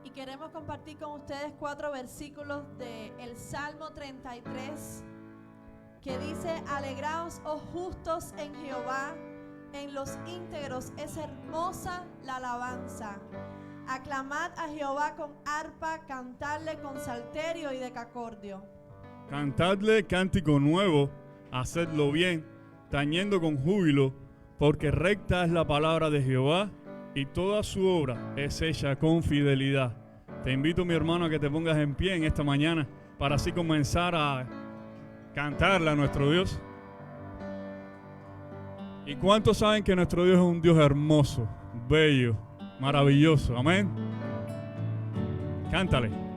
Y queremos compartir con ustedes 4 versículos del Salmo 33, que dice: alegraos, oh justos, en Jehová, en los íntegros es hermosa la alabanza. Aclamad a Jehová con arpa, cantadle con salterio y decacordio. Cantadle cántico nuevo, hacedlo bien, tañendo con júbilo, porque recta es la palabra de Jehová, y toda su obra es hecha con fidelidad. Te invito, mi hermano, a que te pongas en pie en esta mañana para así comenzar a cantarle a nuestro Dios. ¿Y cuántos saben que nuestro Dios es un Dios hermoso, bello, maravilloso? Amén. Cántale.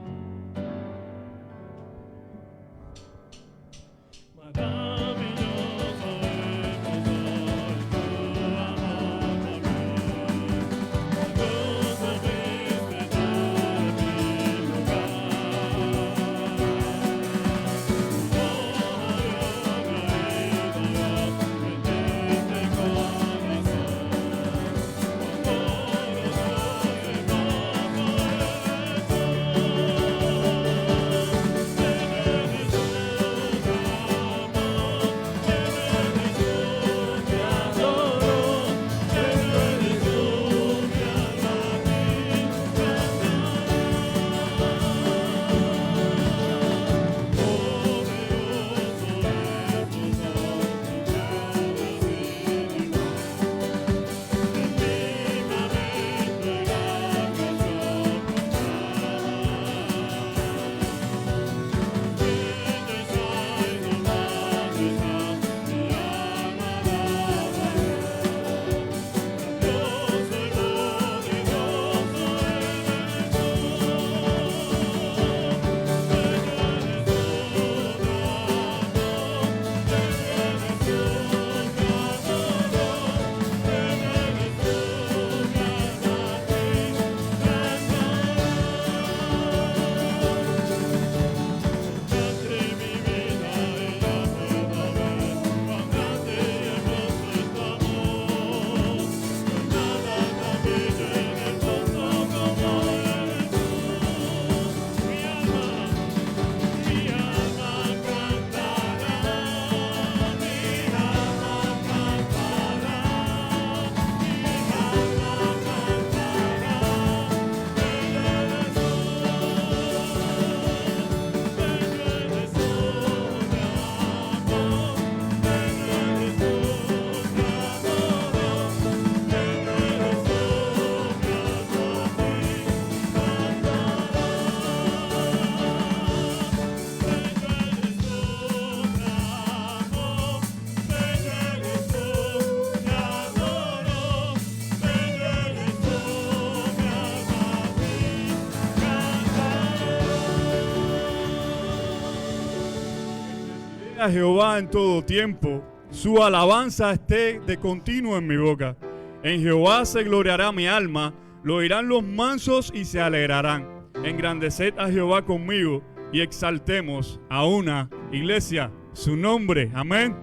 A Jehová en todo tiempo, su alabanza esté de continuo en mi boca. En Jehová se gloriará mi alma, lo oirán los mansos y se alegrarán. Engrandeced a Jehová conmigo y exaltemos a una iglesia su nombre. Amén.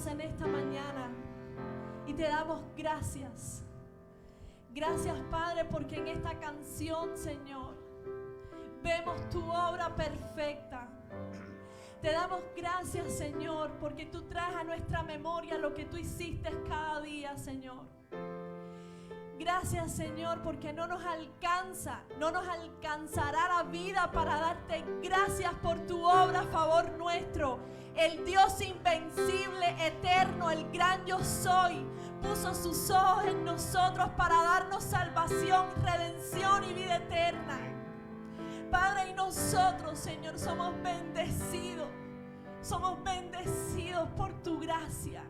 venimos en esta mañana y te damos gracias. Gracias, Padre, porque en esta canción, Señor, vemos tu obra perfecta. Te damos gracias, Señor, porque tú traes a nuestra memoria lo que tú hiciste cada día, Señor. Gracias, Señor, porque no nos alcanzará la vida para darte gracias por tu obra a favor nuestro. El Dios invencible, eterno, el gran yo soy, puso sus ojos en nosotros para darnos salvación, redención y vida eterna. Padre, y nosotros, Señor, somos bendecidos por tu gracia.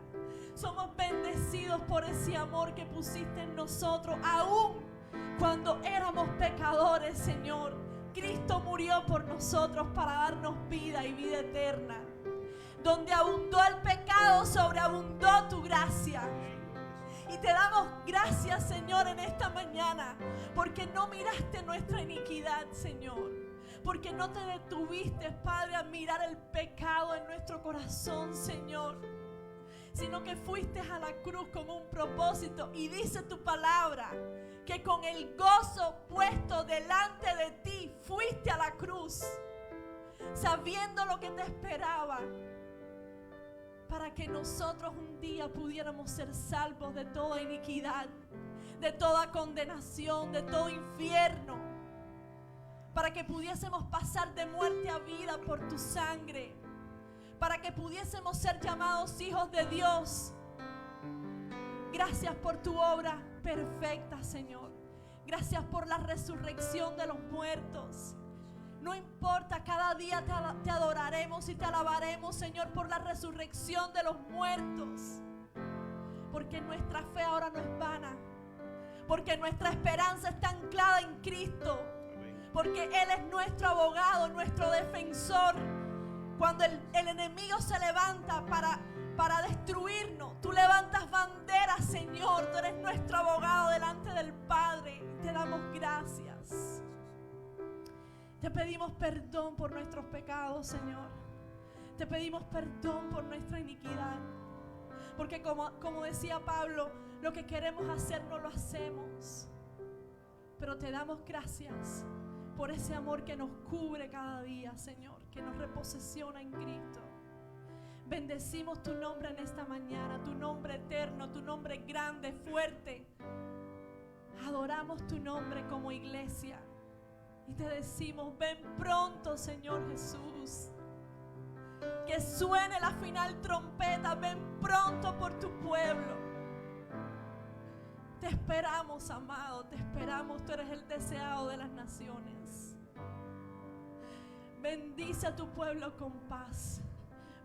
Somos bendecidos por ese amor que pusiste en nosotros, aún cuando éramos pecadores, Señor. Cristo murió por nosotros para darnos vida y vida eterna. Donde abundó el pecado, sobreabundó tu gracia. Y te damos gracias, Señor, en esta mañana, porque no miraste nuestra iniquidad, Señor. Porque no te detuviste, Padre, a mirar el pecado en nuestro corazón, Señor. Sino que fuiste a la cruz con un propósito. Y dice tu palabra que con el gozo puesto delante de ti fuiste a la cruz, sabiendo lo que te esperaba, para que nosotros un día pudiéramos ser salvos de toda iniquidad, de toda condenación, de todo infierno, para que pudiésemos pasar de muerte a vida por tu sangre, para que pudiésemos ser llamados hijos de Dios. Gracias por tu obra perfecta, Señor. Gracias por la resurrección de los muertos. No importa, cada día te adoraremos y te alabaremos, Señor, por la resurrección de los muertos. Porque nuestra fe ahora no es vana. Porque nuestra esperanza está anclada en Cristo. Porque Él es nuestro abogado, nuestro defensor. Cuando el enemigo se levanta para destruirnos, tú levantas banderas, Señor. Tú eres nuestro abogado delante del Padre. Te damos gracias. Te pedimos perdón por nuestros pecados, Señor. Te pedimos perdón por nuestra iniquidad. Porque como decía Pablo, lo que queremos hacer no lo hacemos. Pero te damos gracias por ese amor que nos cubre cada día, Señor, que nos reposesiona en Cristo. Bendecimos tu nombre en esta mañana, tu nombre eterno, tu nombre grande, fuerte. Adoramos tu nombre como iglesia y te decimos: ven pronto, Señor Jesús. Que suene la final trompeta, ven pronto por tu pueblo. Te esperamos, amado, te esperamos. Tú eres el deseado de las naciones. Bendice a tu pueblo con paz.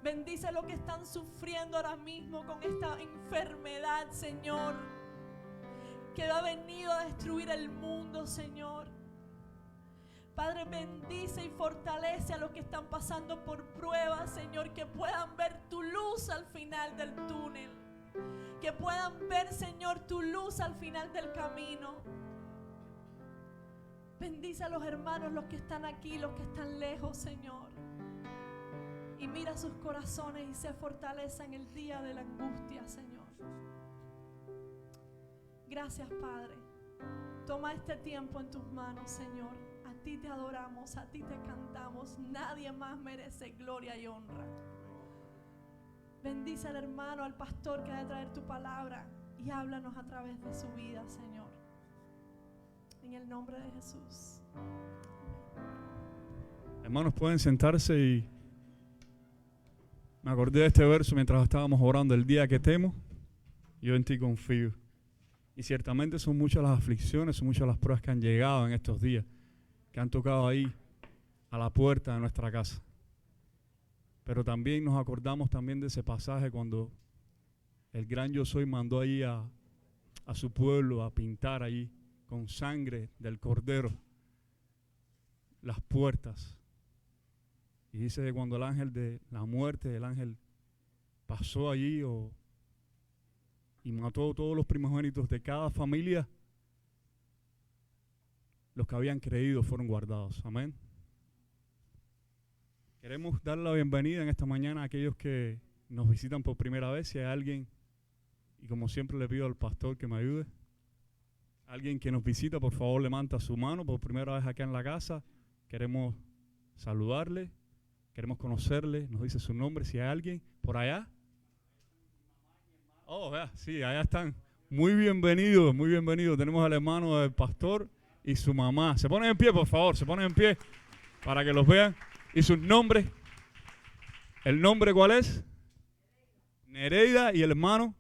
Bendice a los que están sufriendo ahora mismo con esta enfermedad, Señor, que ha venido a destruir el mundo, Señor. Padre, bendice y fortalece a los que están pasando por pruebas, Señor, que puedan ver tu luz al final del túnel. Que puedan ver, Señor, tu luz al final del camino. Bendice a los hermanos, los que están aquí, los que están lejos, Señor. Y mira sus corazones y se fortaleza en el día de la angustia, Señor. Gracias, Padre. Toma este tiempo en tus manos, Señor. A ti te adoramos, a ti te cantamos. Nadie más merece gloria y honra. Bendice al hermano, al pastor que ha de traer tu palabra y háblanos a través de su vida, Señor. En el nombre de Jesús. Hermanos, pueden sentarse. Y me acordé de este verso mientras estábamos orando: el día que temo, yo en ti confío. Y ciertamente son muchas las aflicciones, son muchas las pruebas que han llegado en estos días, que han tocado ahí a la puerta de nuestra casa. Pero también nos acordamos también de ese pasaje cuando el gran yo soy mandó ahí a su pueblo a pintar allí con sangre del cordero las puertas. Y dice que cuando el ángel de la muerte, el ángel pasó allí y mató a todos los primogénitos de cada familia, los que habían creído fueron guardados. Amén. Queremos dar la bienvenida en esta mañana a aquellos que nos visitan por primera vez, si hay alguien, y como siempre le pido al pastor que me ayude, alguien que nos visita, por favor levanta su mano por primera vez acá en la casa. Queremos saludarle, queremos conocerle, nos dice su nombre, si hay alguien por allá. Oh, sí, allá están. Muy bienvenidos, muy bienvenidos. Tenemos al hermano del pastor y su mamá. Se ponen en pie, por favor, se ponen en pie para que los vean. ¿Y sus nombres? ¿El nombre cuál es? Nereida y el hermano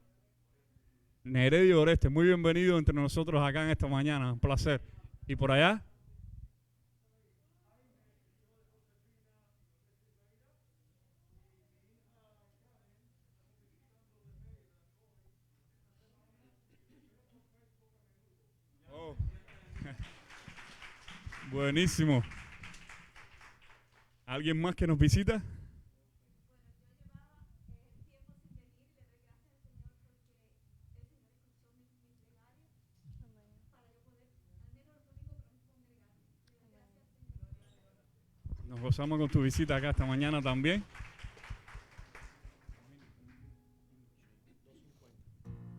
Nereida y Oreste. Muy bienvenido entre nosotros acá en esta mañana. Un placer. ¿Y por allá? Oh. Buenísimo. ¿Alguien más que nos visita? Nos gozamos con tu visita acá esta mañana también.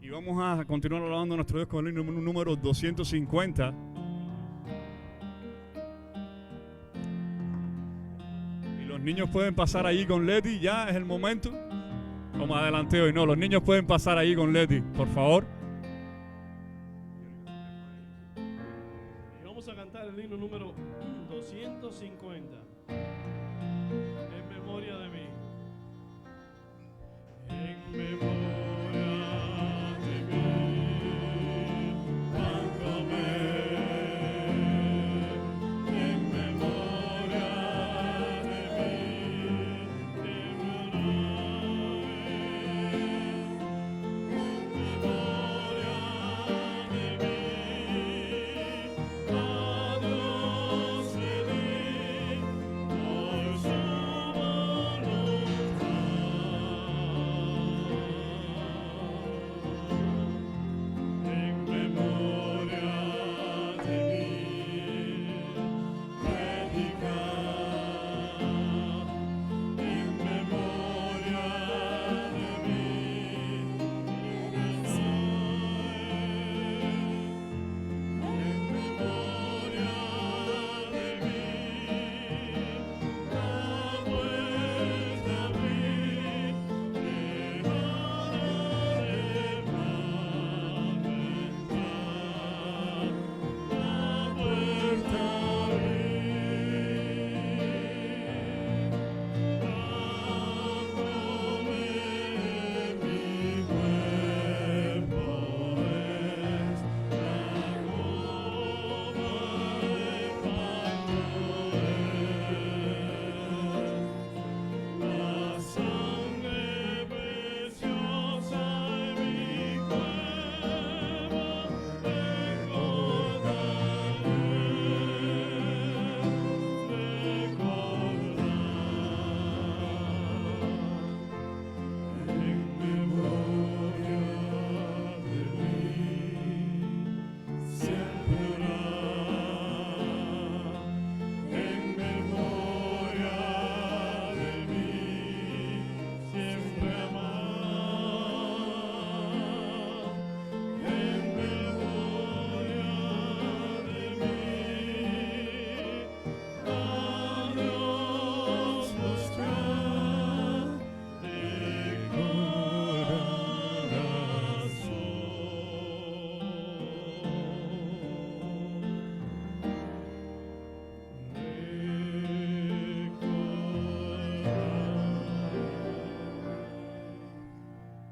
Y vamos a continuar alabando a nuestro Dios con el himno número 250. Y los niños pueden pasar allí con Leti, ya es el momento. O más adelante hoy, no, los niños pueden pasar allí con Leti, por favor. Y vamos a cantar el himno número 250. En memoria de mí. En memoria.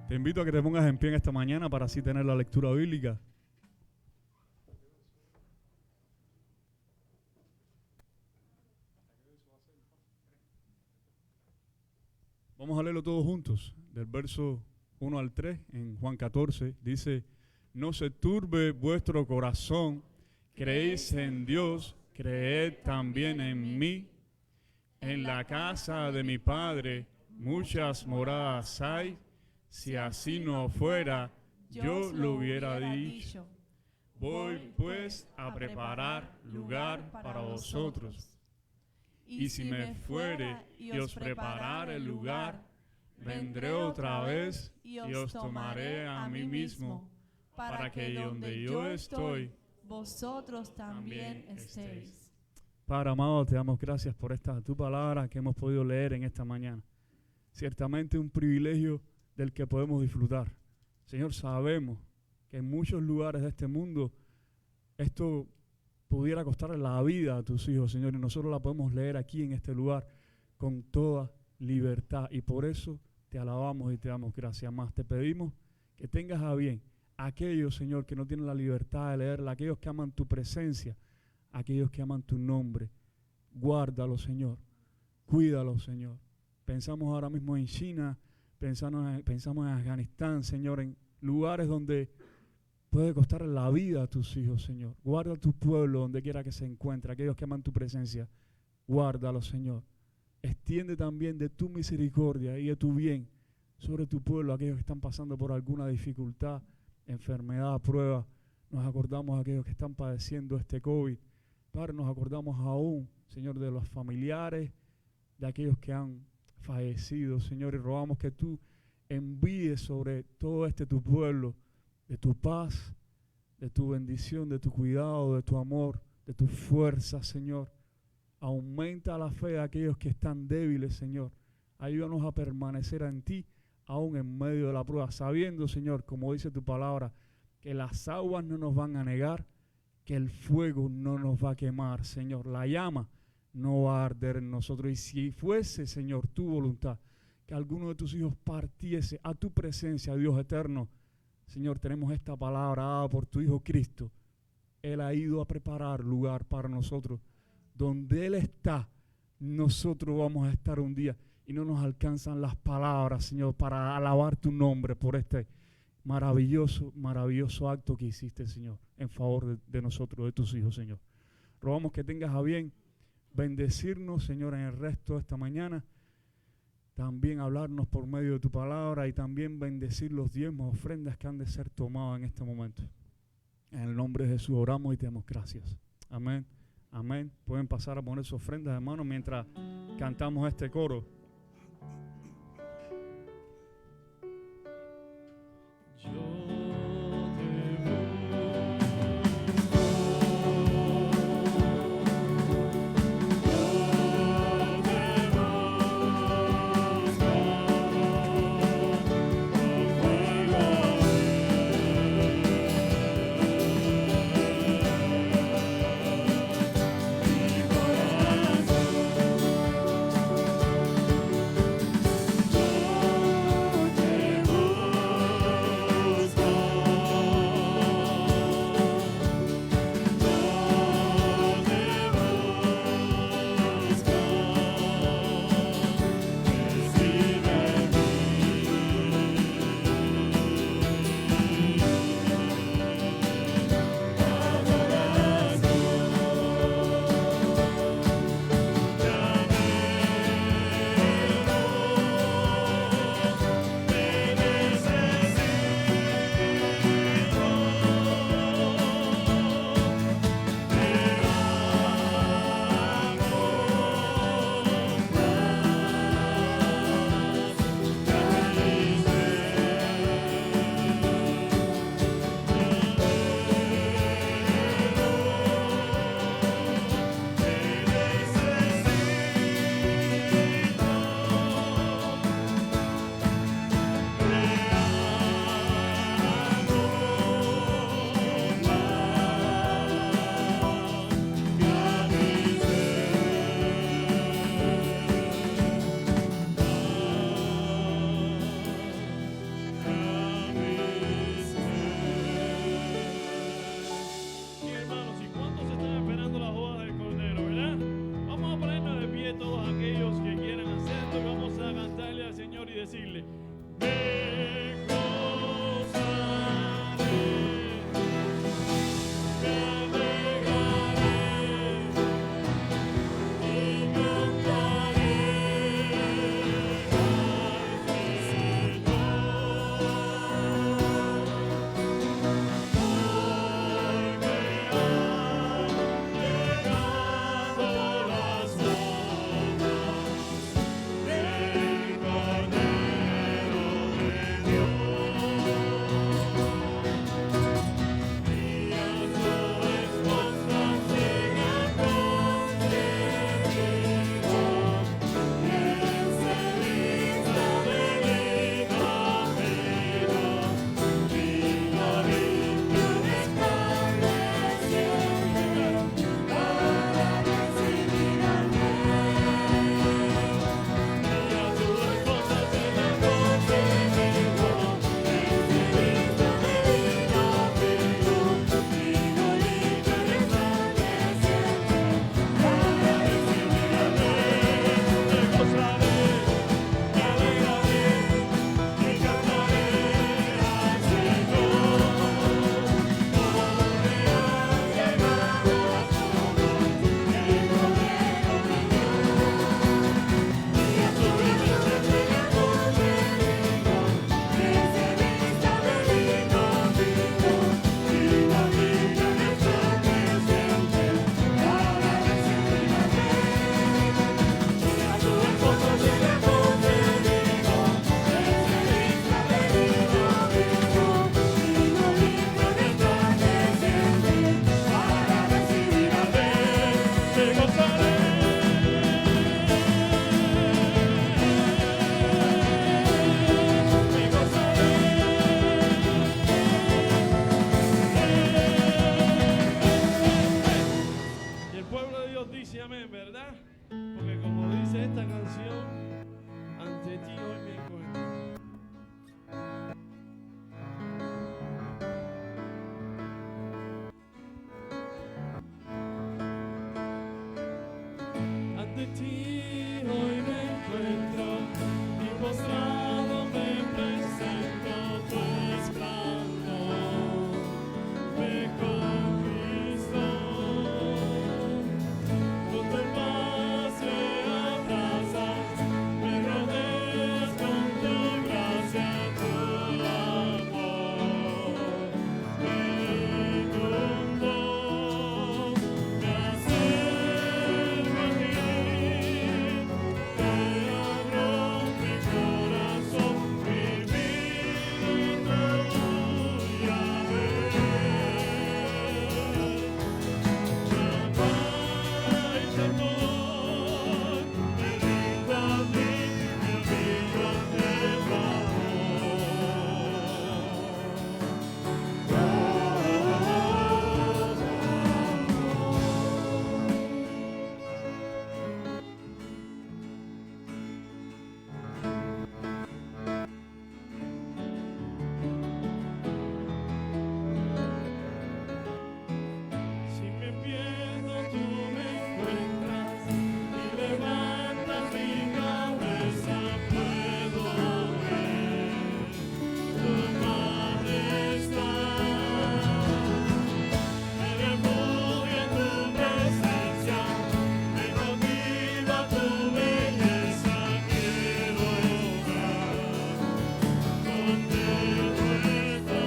Te invito a que te pongas en pie en esta mañana para así tener la lectura bíblica. Vamos a leerlo todos juntos, del verso 1 al 3 en Juan 14. Dice: no se turbe vuestro corazón, creéis en Dios, creed también en mí. En la casa de mi Padre muchas moradas hay. Si así no fuera, yo lo hubiera dicho. Voy pues a preparar lugar para vosotros. Y si me fuere y os preparare el lugar, vendré otra vez y os tomaré a mí mismo, para que donde yo estoy, vosotros también estéis. Padre amado, te damos gracias por esta tu palabra que hemos podido leer en esta mañana. Ciertamente un privilegio del que podemos disfrutar. Señor, sabemos que en muchos lugares de este mundo esto pudiera costarle la vida a tus hijos, Señor, y nosotros la podemos leer aquí en este lugar con toda libertad, y por eso te alabamos y te damos gracias. Más te pedimos que tengas a bien aquellos, Señor, que no tienen la libertad de leerla, aquellos que aman tu presencia, aquellos que aman tu nombre. Guárdalos, Señor, cuídalos, Señor. Pensamos ahora mismo en China, pensamos en Afganistán, Señor, en lugares donde puede costar la vida a tus hijos, Señor. Guarda tu pueblo donde quiera que se encuentre, aquellos que aman tu presencia. Guárdalos, Señor. Extiende también de tu misericordia y de tu bien sobre tu pueblo, aquellos que están pasando por alguna dificultad, enfermedad, prueba. Nos acordamos de aquellos que están padeciendo este COVID. Padre, nos acordamos aún, Señor, de los familiares, de aquellos que han fallecido, Señor, y rogamos que tú envíes sobre todo tu pueblo de tu paz, de tu bendición, de tu cuidado, de tu amor, de tu fuerza, Señor. Aumenta la fe de aquellos que están débiles, Señor. Ayúdanos a permanecer en ti, aún en medio de la prueba, sabiendo, Señor, como dice tu palabra, que las aguas no nos van a negar, que el fuego no nos va a quemar, Señor. La llama no va a arder en nosotros. Y si fuese, Señor, tu voluntad, que alguno de tus hijos partiese a tu presencia, Dios eterno, Señor, tenemos esta palabra dada por tu Hijo Cristo. Él ha ido a preparar lugar para nosotros. Donde Él está, nosotros vamos a estar un día. Y no nos alcanzan las palabras, Señor, para alabar tu nombre por este maravilloso, maravilloso acto que hiciste, Señor, en favor de nosotros, de tus hijos, Señor. Rogamos que tengas a bien bendecirnos, Señor, en el resto de esta mañana. También hablarnos por medio de tu palabra y también bendecir los diezmos, ofrendas que han de ser tomadas en este momento. En el nombre de Jesús oramos y te damos gracias. Amén. Amén. Pueden pasar a poner sus ofrendas, hermanos, mientras cantamos este coro. pueblo de Dios dice amén, ¿verdad? Porque como dice esta canción, ante ti hoy me encuentro. Ante ti hoy me encuentro y postrado me presento, tu esplendor me conquistó. Con tu paz me abrazas, me rodeas con tu gracia, tu amor me inundó. Me acerco a ti, te abro mi corazón, mi vida tuya es. Si me pierdo, tú me encuentras y levantas mi cabeza, puedo ver tu majestad. Me refugio en tu presencia, me cautiva tu belleza, quiero estar donde tú estás.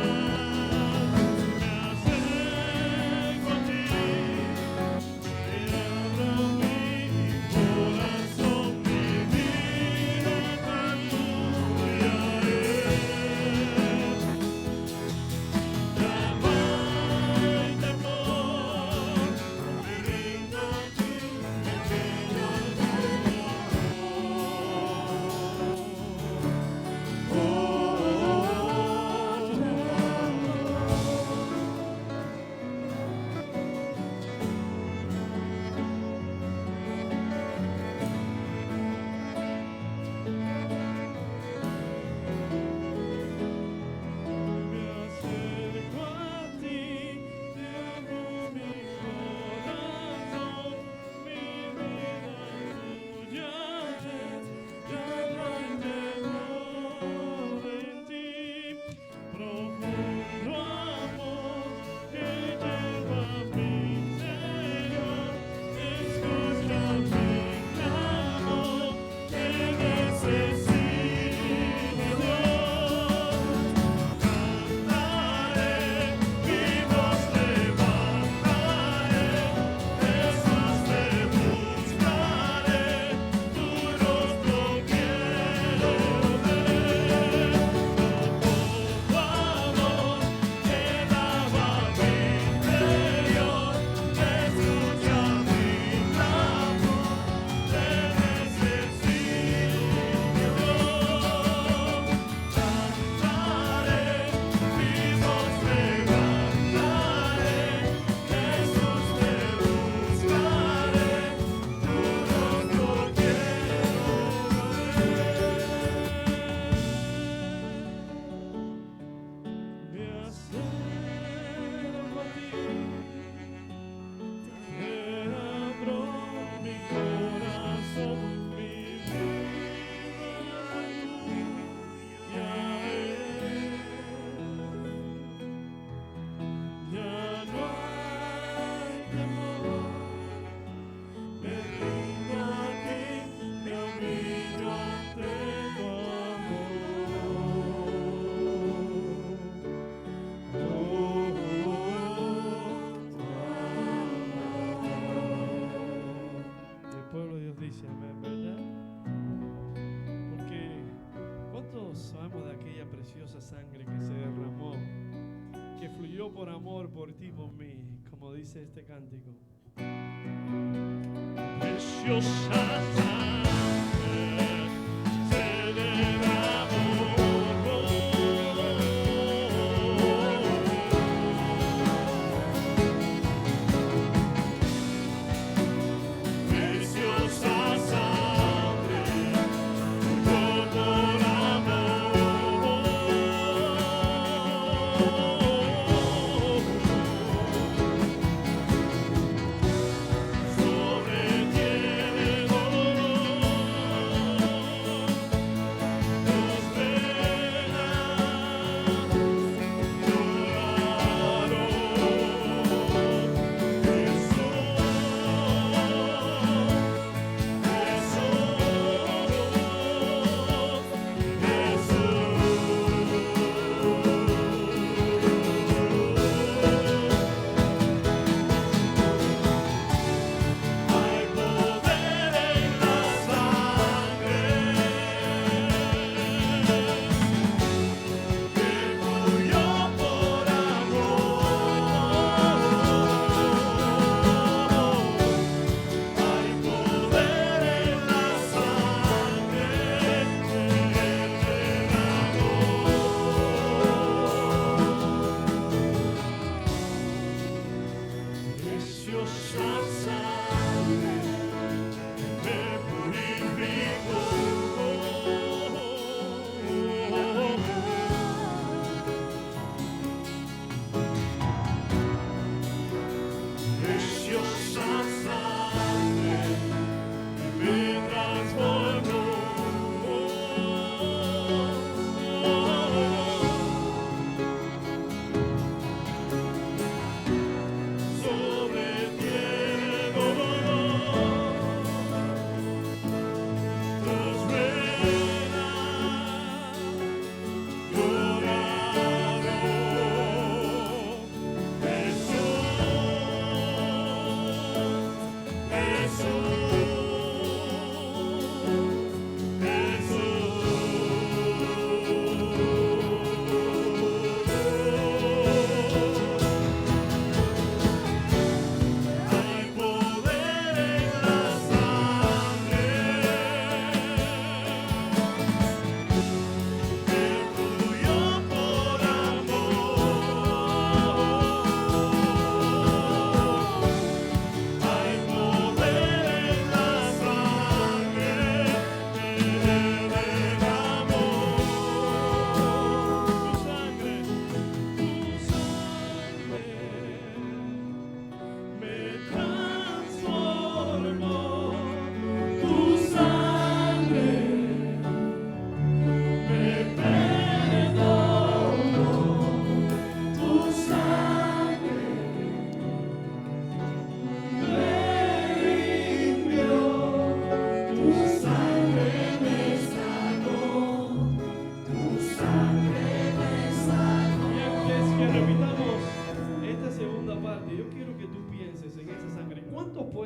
Me acerco a ti, te abro mi corazón, mi vida tan tuya es. Trama y temor, me rindo a ti, me rindo a tu Me acerco a ti, te abro mi corazón, mi vida tuya es. Ya no hay temor en ti, profundo amor que lleva mi interior. Escucha mi clamor, te necesito, Dios. Cantaré, mi voz levantaré, Jesús te buscaré, tu rostro quiero ver. Tu amor que lava mi interior, escucha mi clamor, te necesito, Dios. Cantaré, mi voz levantaré, Jesús te buscaré, tu rostro quiero ver. Me acerco a ti, te abro mi corazón, mi vida tuya es. Ya no hay temor, me rindo a ti, me humillo ante tu amor. El pueblo de Dios dice amén, ¿verdad? Porque ¿cuántos sabemos de aquella preciosa sangre que se derramó, que fluyó por amor por ti y por mí, como dice este cántico? Preciosa sangre se derramó por mí.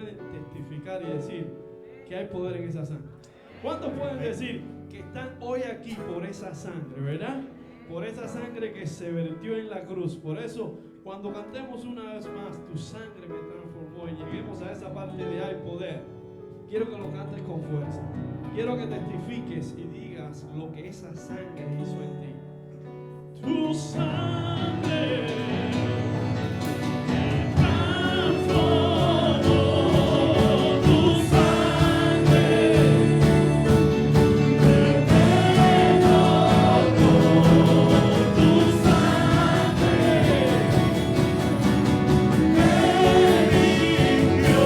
pueden testificar y decir que hay poder en esa sangre? ¿Cuántos pueden decir que están hoy aquí por esa sangre, verdad? Por esa sangre que se vertió en la cruz. Por eso, cuando cantemos una vez más, tu sangre me transformó, y lleguemos a esa parte de hay poder, quiero que lo cantes con fuerza. Quiero que testifiques y digas lo que esa sangre hizo en ti. Tu sangre me transformó, tu sangre me perdonó, tu sangre me limpió,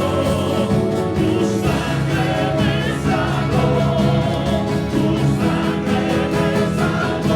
tu sangre me salvó, tu sangre me salvó.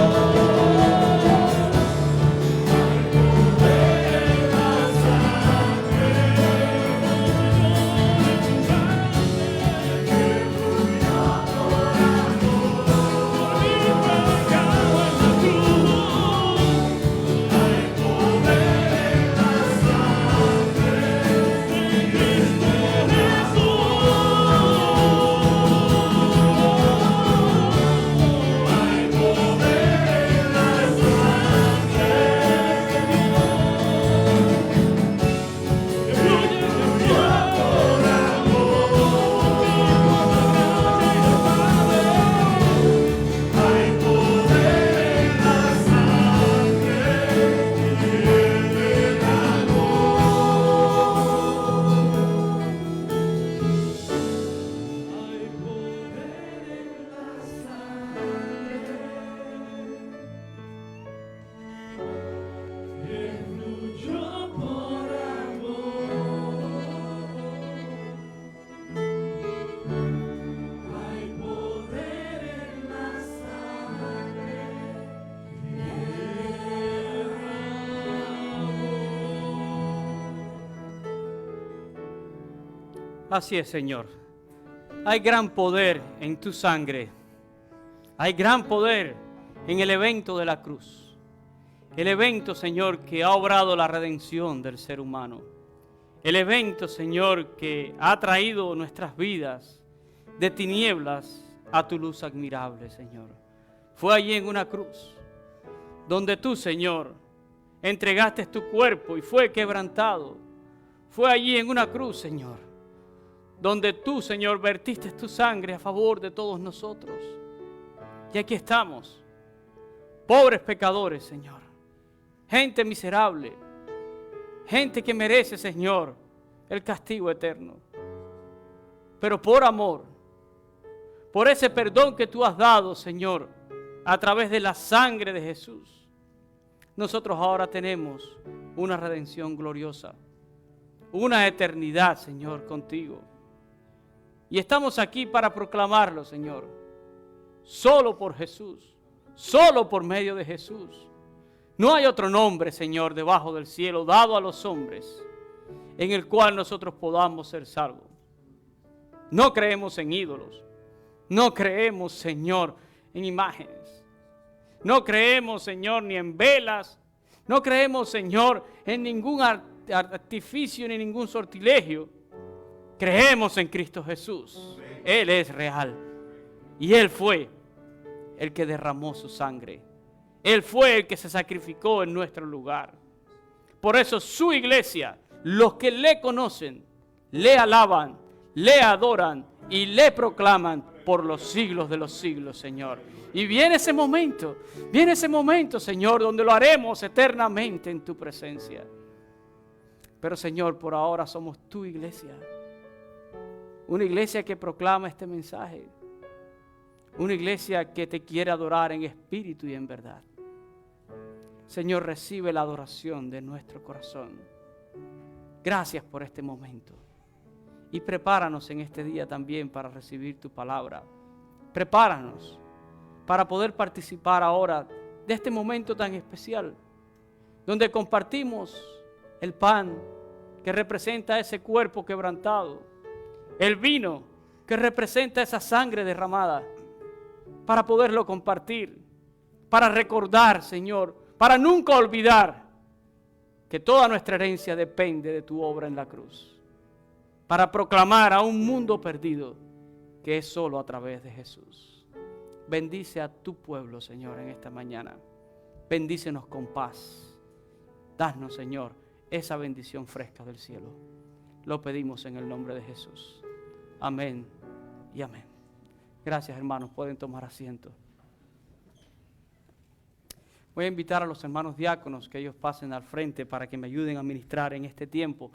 Así es, Señor. Hay gran poder en tu sangre. Hay gran poder en el evento de la cruz. El evento, Señor, que ha obrado la redención del ser humano. El evento, Señor, que ha traído nuestras vidas de tinieblas a tu luz admirable, Señor. Fue allí en una cruz donde tú, Señor, entregaste tu cuerpo y fue quebrantado. Fue allí en una cruz, Señor, donde tú, Señor, vertiste tu sangre a favor de todos nosotros. Y aquí estamos, pobres pecadores, Señor, gente miserable, gente que merece, Señor, el castigo eterno. Pero por amor, por ese perdón que tú has dado, Señor, a través de la sangre de Jesús, nosotros ahora tenemos una redención gloriosa, una eternidad, Señor, contigo. Y estamos aquí para proclamarlo, Señor, solo por Jesús, solo por medio de Jesús. No hay otro nombre, Señor, debajo del cielo dado a los hombres en el cual nosotros podamos ser salvos. No creemos en ídolos, no creemos, Señor, en imágenes. No creemos, Señor, ni en velas, no creemos, Señor, en ningún artificio ni ningún sortilegio. Creemos en Cristo Jesús. Él es real. Y Él fue el que derramó su sangre. Él fue el que se sacrificó en nuestro lugar. Por eso su iglesia, los que le conocen, le alaban, le adoran y le proclaman por los siglos de los siglos, Señor. Y viene ese momento, Señor, donde lo haremos eternamente en tu presencia. Pero, Señor, por ahora somos tu iglesia. Una iglesia que proclama este mensaje. Una iglesia que te quiere adorar en espíritu y en verdad. Señor, recibe la adoración de nuestro corazón. Gracias por este momento. Y prepáranos en este día también para recibir tu palabra. Prepáranos para poder participar ahora de este momento tan especial, donde compartimos el pan que representa ese cuerpo quebrantado, el vino que representa esa sangre derramada, para poderlo compartir, para recordar, Señor, para nunca olvidar que toda nuestra herencia depende de tu obra en la cruz. para proclamar a un mundo perdido que es solo a través de Jesús. Bendice a tu pueblo, Señor, en esta mañana. Bendícenos con paz. Danos, Señor, esa bendición fresca del cielo. Lo pedimos en el nombre de Jesús. Amén y amén. Gracias, hermanos. Pueden tomar asiento. Voy a invitar a los hermanos diáconos que ellos pasen al frente para que me ayuden a ministrar en este tiempo.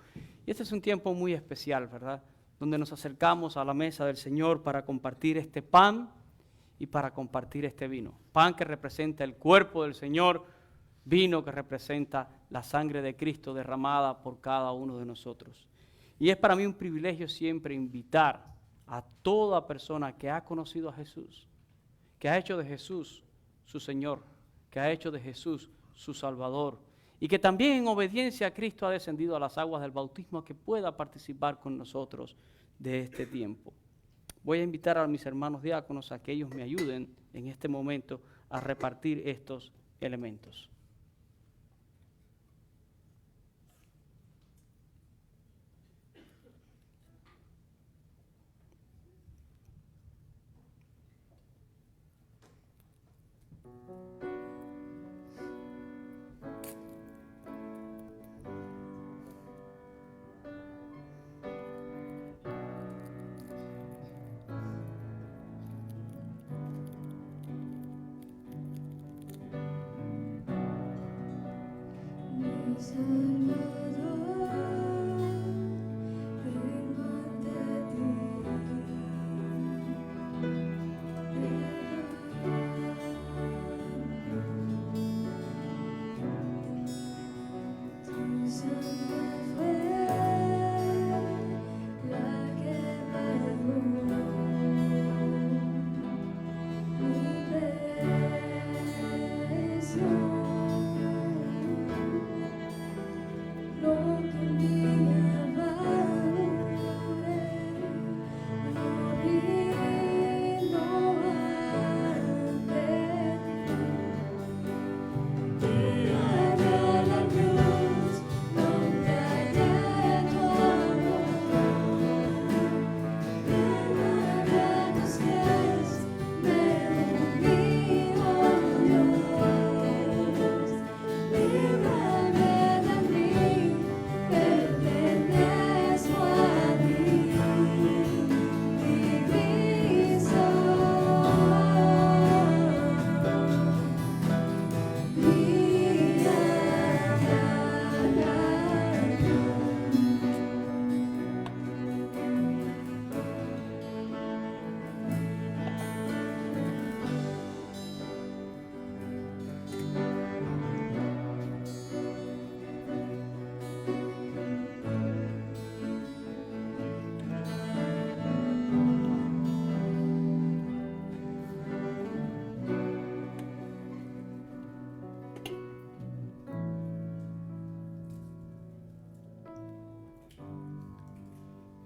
Y este es un tiempo muy especial, ¿verdad? Donde nos acercamos a la mesa del Señor para compartir este pan y para compartir este vino. Pan que representa el cuerpo del Señor, vino que representa la sangre de Cristo derramada por cada uno de nosotros. Y es para mí un privilegio siempre invitar a toda persona que ha conocido a Jesús, que ha hecho de Jesús su Señor, que ha hecho de Jesús su Salvador, y que también en obediencia a Cristo ha descendido a las aguas del bautismo, que pueda participar con nosotros de este tiempo. Voy a invitar a mis hermanos diáconos a que ellos me ayuden en este momento a repartir estos elementos.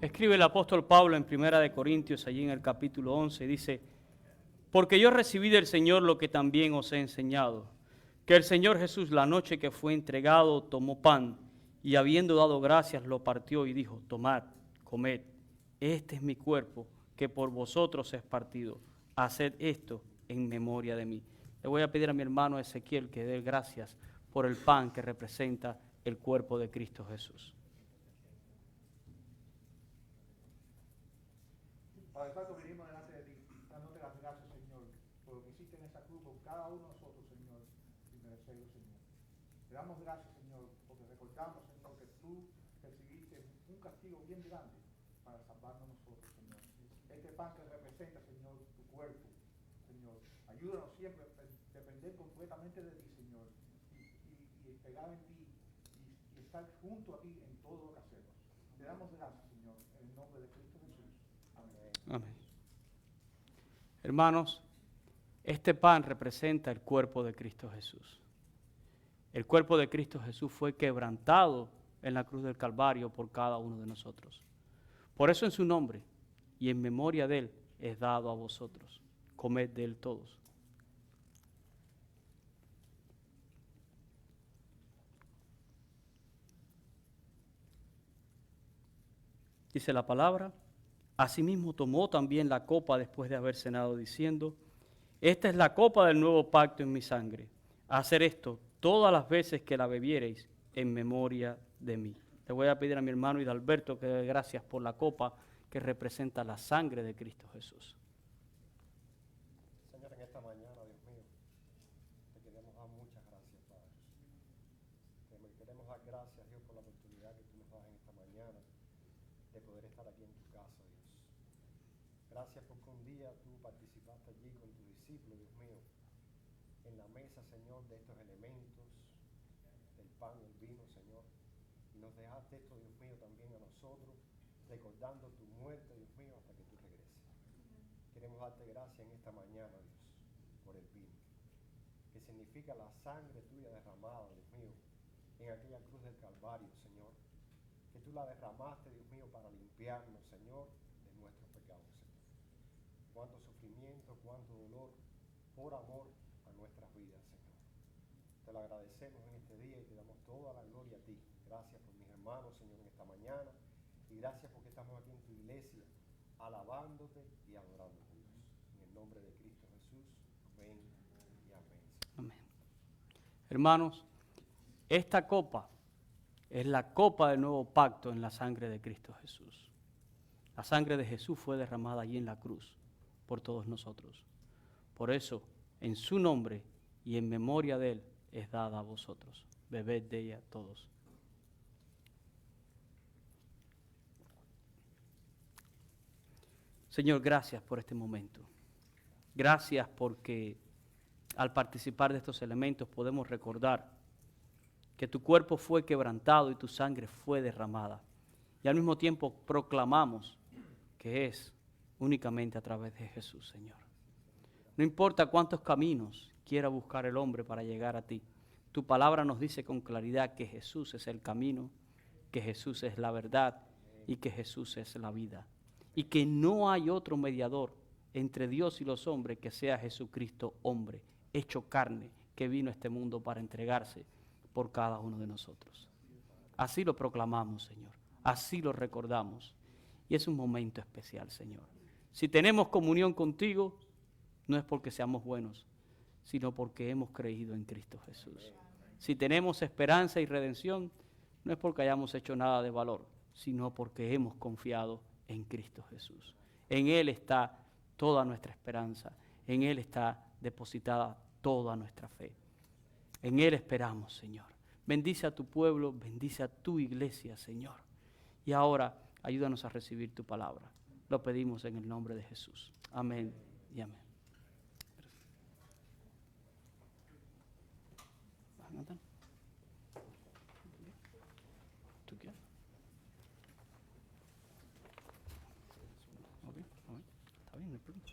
Escribe el apóstol Pablo en 1 Corintios, allí en el capítulo 11, dice: porque yo recibí del Señor lo que también os he enseñado, que el Señor Jesús, la noche que fue entregado, tomó pan, y habiendo dado gracias, lo partió y dijo: tomad, comed, este es mi cuerpo, que por vosotros es partido. Haced esto en memoria de mí. Le voy a pedir a mi hermano Ezequiel que dé gracias por el pan que representa el cuerpo de Cristo Jesús. Padre Santo, venimos delante de ti, dándote las gracias, Señor, por lo que hiciste en esa cruz por cada uno de nosotros, Señor, y merecerlo, Señor. Te damos gracias, Señor, porque recordamos, Señor, que tú recibiste un castigo bien grande para salvarnos nosotros, Señor. Este pan que representa, Señor, tu cuerpo, Señor. Ayúdanos siempre a depender completamente de ti, Señor, y esperar en ti, y estar junto a ti en todo lo que hacemos. Te damos gracias, Señor, en el nombre de Cristo Jesús. Amén. Hermanos, este pan representa el cuerpo de Cristo Jesús. El cuerpo de Cristo Jesús fue quebrantado en la cruz del Calvario por cada uno de nosotros. Por eso en su nombre y en memoria de él es dado a vosotros. Comed de él todos. Dice la palabra, asimismo tomó también la copa después de haber cenado, diciendo, esta es la copa del nuevo pacto en mi sangre. Hacer esto todas las veces que la bebiereis en memoria de mí. Le voy a pedir a mi hermano Hidalberto que dé gracias por la copa que representa la sangre de Cristo Jesús. Señor, en esta mañana, Dios mío, te queremos dar muchas gracias, Padre. Te queremos dar gracias, Dios, por la oportunidad que tú nos das en esta mañana de poder estar aquí en tu casa, Dios. Gracias porque un día tú participaste allí con tus discípulos, Dios mío, en la mesa, Señor, de estos elementos, del pan, el vino, Señor. Y nos dejaste esto, Dios mío, también a nosotros, recordando tu muerte, Dios mío, hasta que tú regreses. Queremos darte gracias en esta mañana, Dios, por el vino, que significa la sangre tuya derramada, Dios mío, en aquella cruz del Calvario, Señor, que tú la derramaste, Dios mío, para limpiarnos, Señor, de nuestros pecados, Señor. Cuánto sufrimiento, cuánto dolor, por amor a nuestras vidas, Señor. Te lo agradecemos en este día y te damos toda la gloria a ti. Gracias por mis hermanos, Señor, en esta mañana, y gracias porque estamos aquí en tu iglesia, alabándote y adorándote, Dios. En el nombre de Cristo Jesús, amén y amén. Amén. Hermanos, esta copa es la copa del nuevo pacto en la sangre de Cristo Jesús. La sangre de Jesús fue derramada allí en la cruz por todos nosotros. Por eso, en su nombre y en memoria de él, es dada a vosotros. Bebed de ella todos. Señor, gracias por este momento. Gracias porque al participar de estos elementos podemos recordar que tu cuerpo fue quebrantado y tu sangre fue derramada. Y al mismo tiempo proclamamos que es únicamente a través de Jesús, Señor. No importa cuántos caminos quiera buscar el hombre para llegar a ti, tu palabra nos dice con claridad que Jesús es el camino, que Jesús es la verdad y que Jesús es la vida. Y que no hay otro mediador entre Dios y los hombres que sea Jesucristo hombre, hecho carne, que vino a este mundo para entregarse por cada uno de nosotros. Así lo proclamamos, Señor. Así lo recordamos. Y es un momento especial, Señor. Si tenemos comunión contigo, no es porque seamos buenos, sino porque hemos creído en Cristo Jesús. Si tenemos esperanza y redención, no es porque hayamos hecho nada de valor, sino porque hemos confiado en Cristo Jesús. En Él está toda nuestra esperanza. En Él está depositada toda nuestra fe. En Él esperamos, Señor. Bendice a tu pueblo, bendice a tu iglesia, Señor. Y ahora, ayúdanos a recibir tu palabra. Lo pedimos en el nombre de Jesús. Amén y amén. ¿Tú quieres? Ok, está bien, no hay problema.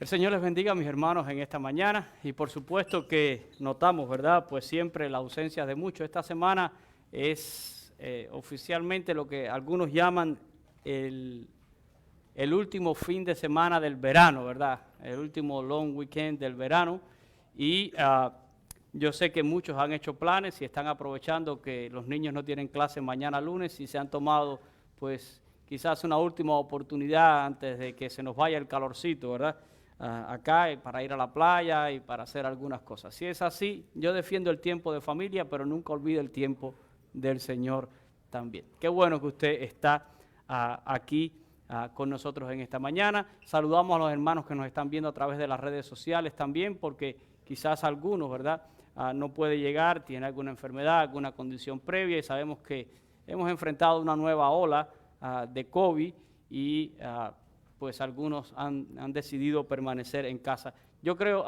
El Señor les bendiga, mis hermanos, en esta mañana. Y por supuesto que notamos, ¿verdad? Pues siempre la ausencia de muchos. Esta semana es oficialmente lo que algunos llaman el último fin de semana del verano, ¿verdad? El último long weekend del verano. Y yo sé que muchos han hecho planes y están aprovechando que los niños no tienen clase mañana lunes y se han tomado, pues, quizás una última oportunidad antes de que se nos vaya el calorcito, ¿verdad? Acá para ir a la playa y para hacer algunas cosas. Si es así, yo defiendo el tiempo de familia, pero nunca olvide el tiempo del Señor también. Qué bueno que usted está aquí con nosotros en esta mañana. Saludamos a los hermanos que nos están viendo a través de las redes sociales también, porque quizás algunos, ¿verdad?, no puede llegar, tiene alguna enfermedad, alguna condición previa, y sabemos que hemos enfrentado una nueva ola de COVID y pues algunos han decidido permanecer en casa. Yo creo,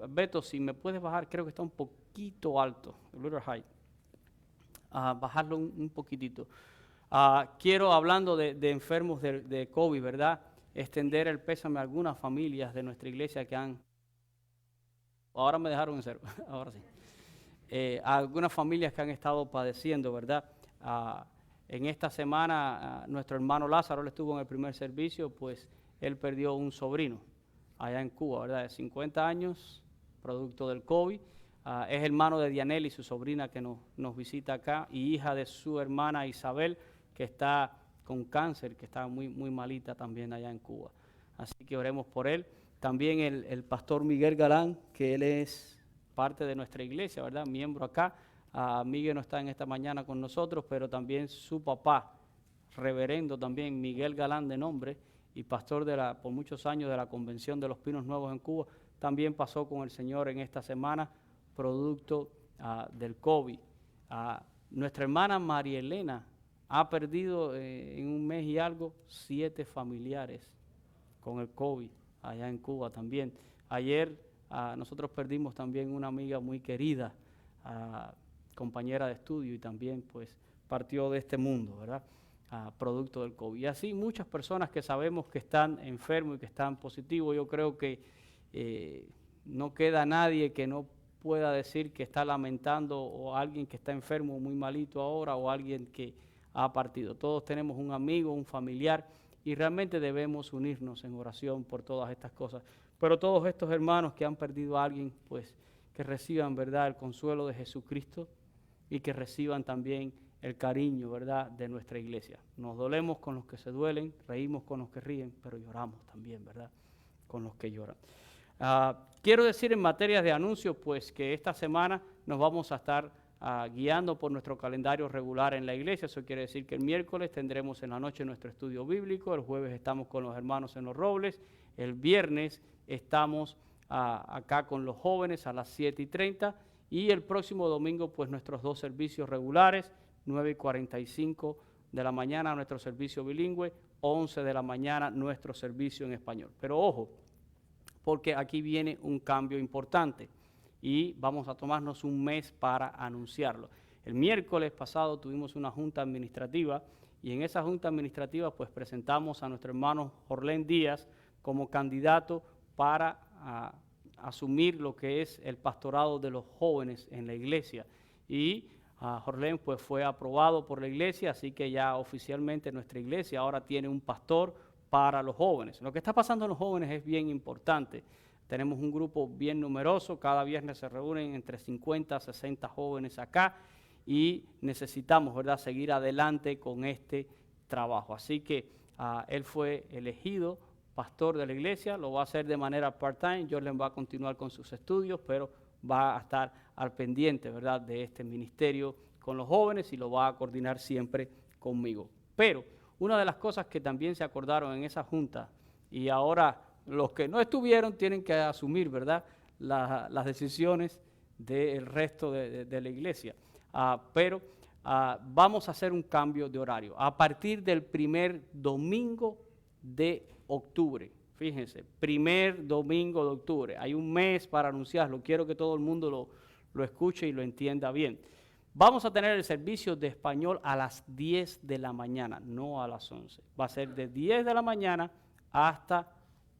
Beto, si me puedes bajar, creo que está un poquito alto, a little high. Bajarlo un poquitito. Quiero, hablando de enfermos de COVID, ¿verdad?, extender el pésame a algunas familias de nuestra iglesia que han... Ahora me dejaron en cero, ahora sí. A algunas familias que han estado padeciendo, ¿verdad? En esta semana, nuestro hermano Lázaro, él estuvo en el primer servicio, pues él perdió un sobrino allá en Cuba, ¿verdad? De 50 años, producto del COVID. es hermano de Dianelli, su sobrina que nos visita acá, y hija de su hermana Isabel, que está con cáncer, que está muy, muy malita también allá en Cuba. Así que oremos por él. También el pastor Miguel Galán, que él es parte de nuestra iglesia, ¿verdad? Miembro acá. Miguel no está en esta mañana con nosotros, pero también su papá, reverendo también, Miguel Galán de nombre, y pastor por muchos años de la Convención de los Pinos Nuevos en Cuba, también pasó con el Señor en esta semana, producto del COVID. Nuestra hermana María Elena ha perdido en un mes y algo 7 familiares con el COVID allá en Cuba también. Ayer nosotros perdimos también una amiga muy querida, compañera de estudio, y también pues partió de este mundo, ¿verdad? Producto del COVID. Y así muchas personas que sabemos que están enfermos y que están positivos. Yo creo que no queda nadie que no pueda decir que está lamentando, o alguien que está enfermo muy malito ahora, o alguien que ha partido. Todos tenemos un amigo, un familiar, y realmente debemos unirnos en oración por todas estas cosas. Pero todos estos hermanos que han perdido a alguien, pues que reciban, ¿verdad?, el consuelo de Jesucristo, y que reciban también el cariño, ¿verdad?, de nuestra iglesia. Nos dolemos con los que se duelen, reímos con los que ríen, pero lloramos también, ¿verdad?, con los que lloran. Quiero decir en materia de anuncios, pues que esta semana nos vamos a estar guiando por nuestro calendario regular en la iglesia. Eso quiere decir que el miércoles tendremos en la noche nuestro estudio bíblico, el jueves estamos con los hermanos en los Robles, el viernes estamos acá con los jóvenes a las 7:30, y el próximo domingo pues nuestros 2 servicios regulares, 9:45 de la mañana nuestro servicio bilingüe, 11 de la mañana nuestro servicio en español. Pero ojo, porque aquí viene un cambio importante y vamos a tomarnos un mes para anunciarlo. El miércoles pasado tuvimos una junta administrativa, y en esa junta administrativa pues presentamos a nuestro hermano Jorlén Díaz como candidato para asumir lo que es el pastorado de los jóvenes en la iglesia. Y Jorlén pues fue aprobado por la iglesia, así que ya oficialmente nuestra iglesia ahora tiene un pastor para los jóvenes. Lo que está pasando en los jóvenes es bien importante. Tenemos un grupo bien numeroso, cada viernes se reúnen entre 50 a 60 jóvenes acá, y necesitamos, ¿verdad?, seguir adelante con este trabajo. Así que él fue elegido pastor de la iglesia, lo va a hacer de manera part-time. Jorlen va a continuar con sus estudios, pero va a estar al pendiente, ¿verdad?, de este ministerio con los jóvenes, y lo va a coordinar siempre conmigo. Pero una de las cosas que también se acordaron en esa junta, y ahora los que no estuvieron tienen que asumir, ¿verdad?, las decisiones del resto de la iglesia. Pero vamos a hacer un cambio de horario. A partir del primer domingo de octubre, fíjense, primer domingo de octubre, hay un mes para anunciarlo, quiero que todo el mundo lo escuche y lo entienda bien. Vamos a tener el servicio de español a las 10 de la mañana, no a las 11. Va a ser de 10 de la mañana hasta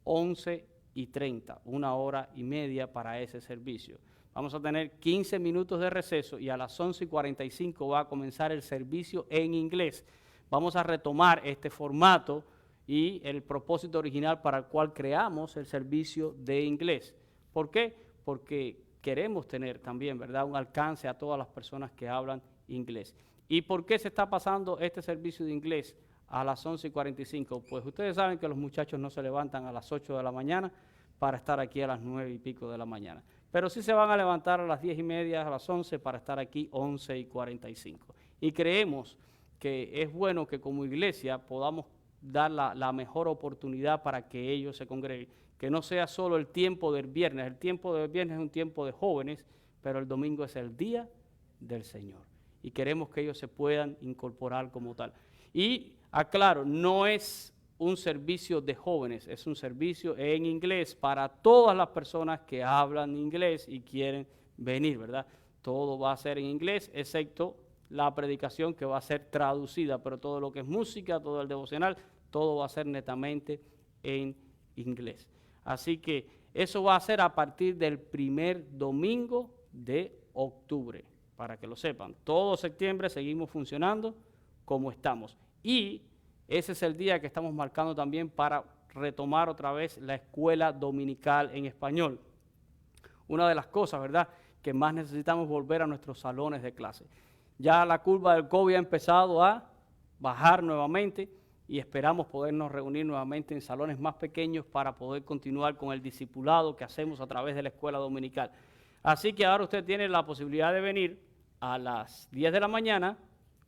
11:30, 1 hora y media para ese servicio. Vamos a tener 15 minutos de receso, y a las 11:45 va a comenzar el servicio en inglés. Vamos a retomar este formato y el propósito original para el cual creamos el servicio de inglés. ¿Por qué? Porque queremos tener también, ¿verdad?, un alcance a todas las personas que hablan inglés. ¿Y por qué se está pasando este servicio de inglés a las 11:45? Pues ustedes saben que los muchachos no se levantan a las 8 de la mañana para estar aquí a las 9 y pico de la mañana. Pero sí se van a levantar a las 10:30, a las 11, para estar aquí 11:45. Y creemos que es bueno que como iglesia podamos dar la mejor oportunidad para que ellos se congreguen. Que no sea solo el tiempo del viernes. El tiempo del viernes es un tiempo de jóvenes, pero el domingo es el día del Señor. Y queremos que ellos se puedan incorporar como tal. Y aclaro, no es un servicio de jóvenes, es un servicio en inglés para todas las personas que hablan inglés y quieren venir, ¿verdad? Todo va a ser en inglés, excepto la predicación, que va a ser traducida, pero todo lo que es música, todo el devocional, todo va a ser netamente en inglés. Así que eso va a ser a partir del primer domingo de octubre, para que lo sepan. Todo septiembre seguimos funcionando como estamos. Y ese es el día que estamos marcando también para retomar otra vez la escuela dominical en español. Una de las cosas, ¿verdad?, que más necesitamos volver a nuestros salones de clase. Ya la curva del COVID ha empezado a bajar nuevamente y esperamos podernos reunir nuevamente en salones más pequeños para poder continuar con el discipulado que hacemos a través de la escuela dominical. Así que ahora usted tiene la posibilidad de venir a las 10 de la mañana,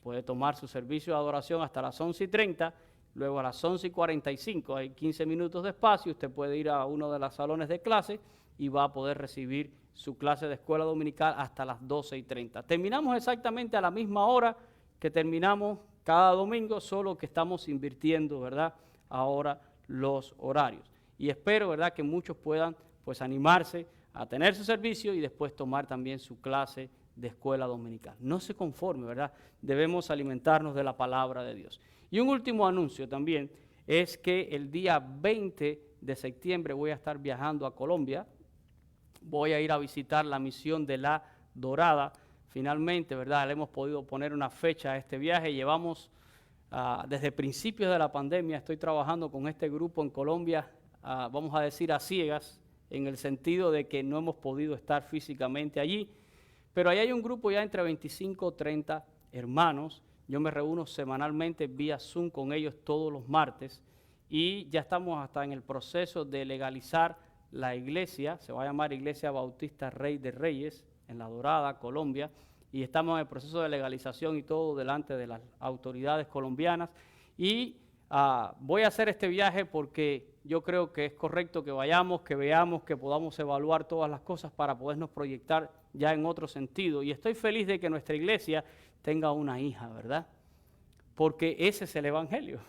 puede tomar su servicio de adoración hasta las 11:30, luego a las 11:45, hay 15 minutos de espacio, usted puede ir a uno de los salones de clase y va a poder recibir su clase de escuela dominical hasta las 12:30. Terminamos exactamente a la misma hora que terminamos cada domingo, solo que estamos invirtiendo, ¿verdad?, ahora los horarios. Y espero, ¿verdad?, que muchos puedan, pues, animarse a tener su servicio y después tomar también su clase de escuela dominical. No se conforme, ¿verdad? Debemos alimentarnos de la palabra de Dios. Y un último anuncio también es que el día 20 de septiembre voy a estar viajando a Colombia. Voy a ir a visitar la misión de La Dorada. Finalmente, ¿verdad?, le hemos podido poner una fecha a este viaje. Llevamos, desde principios de la pandemia, estoy trabajando con este grupo en Colombia, vamos a decir a ciegas, en el sentido de que no hemos podido estar físicamente allí. Pero ahí hay un grupo ya entre 25 o 30 hermanos. Yo me reúno semanalmente vía Zoom con ellos todos los martes y ya estamos hasta en el proceso de legalizar la iglesia. Se va a llamar Iglesia Bautista Rey de Reyes, en La Dorada, Colombia, y estamos en el proceso de legalización y todo delante de las autoridades colombianas. Y voy a hacer este viaje porque yo creo que es correcto que vayamos, que veamos, que podamos evaluar todas las cosas para podernos proyectar ya en otro sentido. Y estoy feliz de que nuestra iglesia tenga una hija, ¿verdad? Porque ese es el evangelio.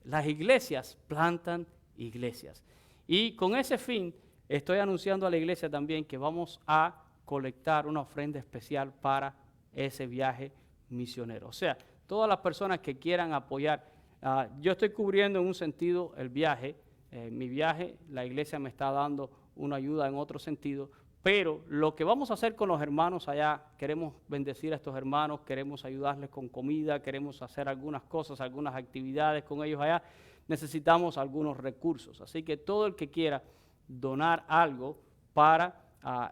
Las iglesias plantan iglesias. Y con ese fin estoy anunciando a la iglesia también que vamos a colectar una ofrenda especial para ese viaje misionero. O sea, todas las personas que quieran apoyar, yo estoy cubriendo en un sentido el viaje, mi viaje, la iglesia me está dando una ayuda en otro sentido, pero lo que vamos a hacer con los hermanos allá, queremos bendecir a estos hermanos, queremos ayudarles con comida, queremos hacer algunas cosas, algunas actividades con ellos allá, necesitamos algunos recursos. Así que todo el que quiera donar algo para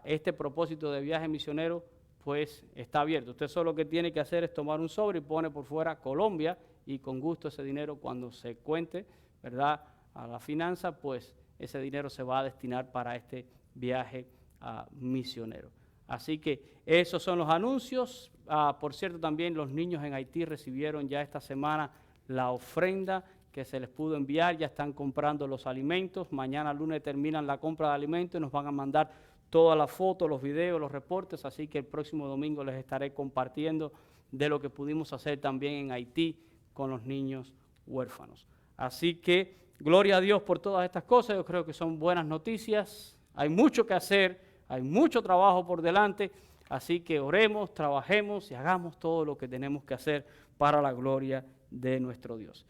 este propósito de viaje misionero, pues está abierto. Usted solo lo que tiene que hacer es tomar un sobre y pone por fuera Colombia, y con gusto ese dinero, cuando se cuente, ¿verdad?, a la finanza, pues ese dinero se va a destinar para este viaje misionero. Así que esos son los anuncios. Por cierto, también los niños en Haití recibieron ya esta semana la ofrenda que se les pudo enviar, ya están comprando los alimentos. Mañana lunes terminan la compra de alimentos y nos van a mandar todas las fotos, los videos, los reportes, así que el próximo domingo les estaré compartiendo de lo que pudimos hacer también en Haití con los niños huérfanos. Así que gloria a Dios por todas estas cosas. Yo creo que son buenas noticias. Hay mucho que hacer, hay mucho trabajo por delante, así que oremos, trabajemos y hagamos todo lo que tenemos que hacer para la gloria de nuestro Dios.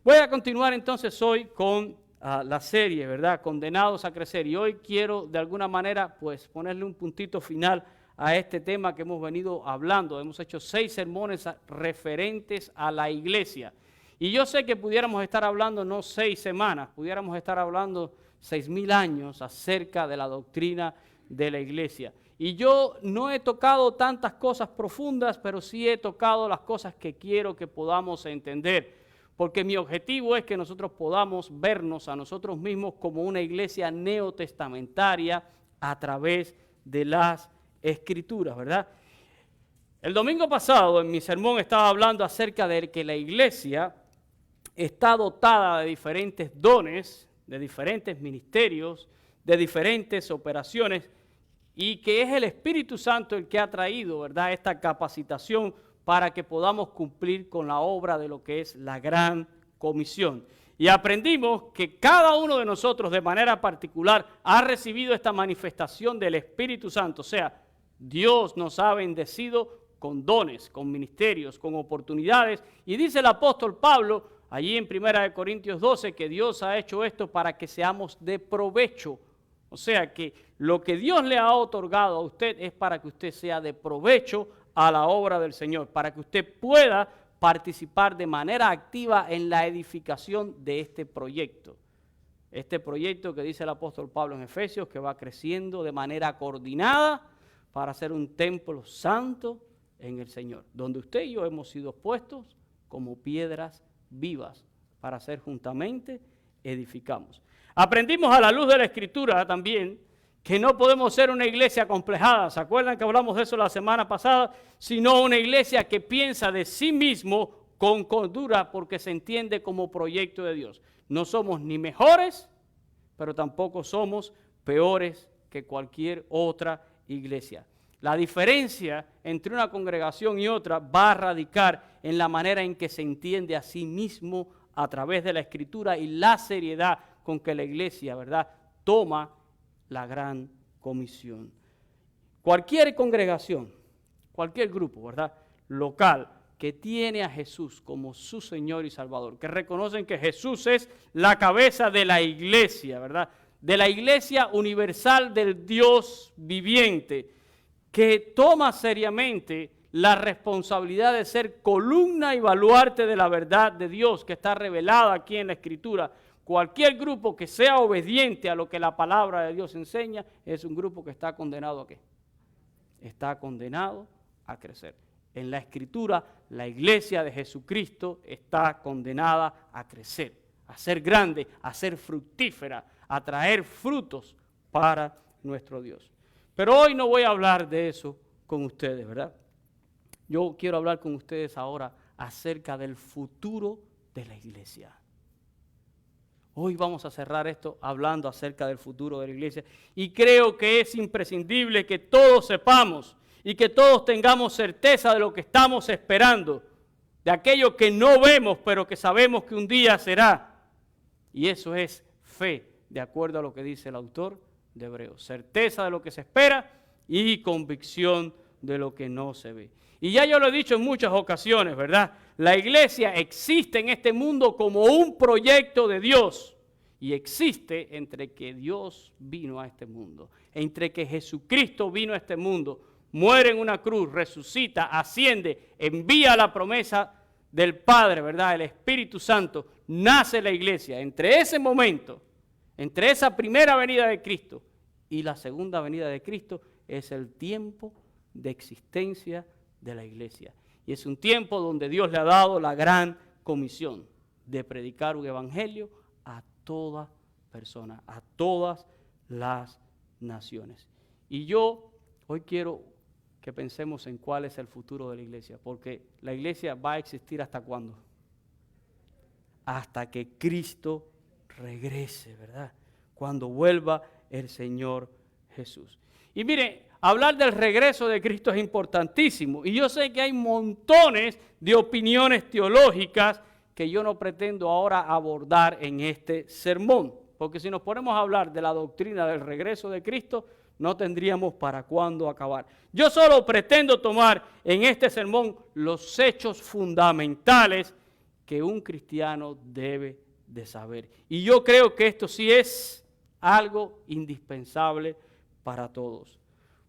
Voy a continuar entonces hoy con la serie, ¿verdad?, Condenados a Crecer, y hoy quiero de alguna manera pues ponerle un puntito final a este tema que hemos venido hablando. Hemos hecho 6 sermones referentes a la iglesia. Y yo sé que pudiéramos estar hablando no 6 semanas, pudiéramos estar hablando 6,000 años acerca de la doctrina de la iglesia. Y yo no he tocado tantas cosas profundas, pero sí he tocado las cosas que quiero que podamos entender. Porque mi objetivo es que nosotros podamos vernos a nosotros mismos como una iglesia neotestamentaria a través de las Escrituras, ¿verdad? El domingo pasado en mi sermón estaba hablando acerca de que la iglesia está dotada de diferentes dones, de diferentes ministerios, de diferentes operaciones, y que es el Espíritu Santo el que ha traído, ¿verdad?, esta capacitación para que podamos cumplir con la obra de lo que es la gran comisión. Y aprendimos que cada uno de nosotros de manera particular ha recibido esta manifestación del Espíritu Santo. O sea, Dios nos ha bendecido con dones, con ministerios, con oportunidades. Y dice el apóstol Pablo, allí en 1 Corintios 12, que Dios ha hecho esto para que seamos de provecho. O sea que lo que Dios le ha otorgado a usted es para que usted sea de provecho a la obra del Señor, para que usted pueda participar de manera activa en la edificación de este proyecto. Este proyecto que dice el apóstol Pablo en Efesios, que va creciendo de manera coordinada para ser un templo santo en el Señor, donde usted y yo hemos sido puestos como piedras vivas para ser juntamente edificamos. Aprendimos a la luz de la Escritura también que no podemos ser una iglesia acomplejada. ¿Se acuerdan que hablamos de eso la semana pasada? Sino una iglesia que piensa de sí mismo con cordura porque se entiende como proyecto de Dios. No somos ni mejores, pero tampoco somos peores que cualquier otra iglesia. La diferencia entre una congregación y otra va a radicar en la manera en que se entiende a sí mismo a través de la Escritura y la seriedad con que la iglesia, ¿verdad?, toma la gran comisión. Cualquier congregación, cualquier grupo, ¿verdad?, local que tiene a Jesús como su Señor y Salvador, que reconocen que Jesús es la cabeza de la iglesia, ¿verdad?, de la iglesia universal del Dios viviente, que toma seriamente la responsabilidad de ser columna y baluarte de la verdad de Dios que está revelada aquí en la Escritura. Cualquier grupo que sea obediente a lo que la palabra de Dios enseña es un grupo que está condenado ¿a qué? Está condenado a crecer. En la Escritura, la iglesia de Jesucristo está condenada a crecer, a ser grande, a ser fructífera, a traer frutos para nuestro Dios. Pero hoy no voy a hablar de eso con ustedes, ¿verdad? Yo quiero hablar con ustedes ahora acerca del futuro de la iglesia. Hoy vamos a cerrar esto hablando acerca del futuro de la iglesia. Y creo que es imprescindible que todos sepamos y que todos tengamos certeza de lo que estamos esperando, de aquello que no vemos, pero que sabemos que un día será. Y eso es fe, de acuerdo a lo que dice el autor de Hebreos. Certeza de lo que se espera y convicción de lo que no se ve. Y ya yo lo he dicho en muchas ocasiones, ¿verdad? La iglesia existe en este mundo como un proyecto de Dios. Y existe entre que Dios vino a este mundo, entre que Jesucristo vino a este mundo, muere en una cruz, resucita, asciende, envía la promesa del Padre, ¿verdad? El Espíritu Santo, nace la iglesia. Entre ese momento, entre esa primera venida de Cristo y la segunda venida de Cristo, es el tiempo de existencia de la iglesia. Y es un tiempo donde Dios le ha dado la gran comisión de predicar un evangelio a toda persona, a todas las naciones. Y yo hoy quiero que pensemos en cuál es el futuro de la iglesia, porque la iglesia va a existir ¿hasta cuándo? Hasta que Cristo regrese, ¿verdad? Cuando vuelva el Señor Jesús. Y mire, hablar del regreso de Cristo es importantísimo. Y yo sé que hay montones de opiniones teológicas que yo no pretendo ahora abordar en este sermón. Porque si nos ponemos a hablar de la doctrina del regreso de Cristo, no tendríamos para cuándo acabar. Yo solo pretendo tomar en este sermón los hechos fundamentales que un cristiano debe de saber. Y yo creo que esto sí es algo indispensable para todos.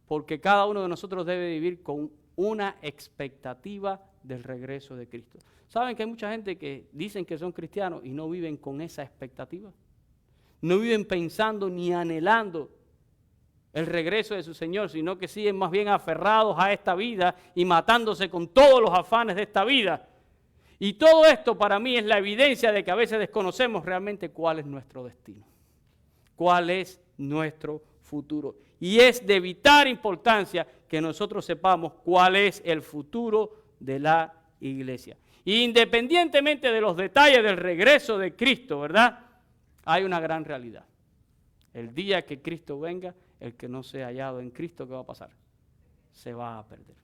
Porque cada uno de nosotros debe vivir con una expectativa del regreso de Cristo. ¿Saben que hay mucha gente que dicen que son cristianos y no viven con esa expectativa? No viven pensando ni anhelando el regreso de su Señor, sino que siguen más bien aferrados a esta vida y matándose con todos los afanes de esta vida. Y todo esto para mí es la evidencia de que a veces desconocemos realmente cuál es nuestro destino, cuál es nuestro futuro. Y es de vital importancia que nosotros sepamos cuál es el futuro de la iglesia. Independientemente de los detalles del regreso de Cristo, ¿verdad? Hay una gran realidad. El día que Cristo venga, el que no sea hallado en Cristo, ¿qué va a pasar? Se va a perder.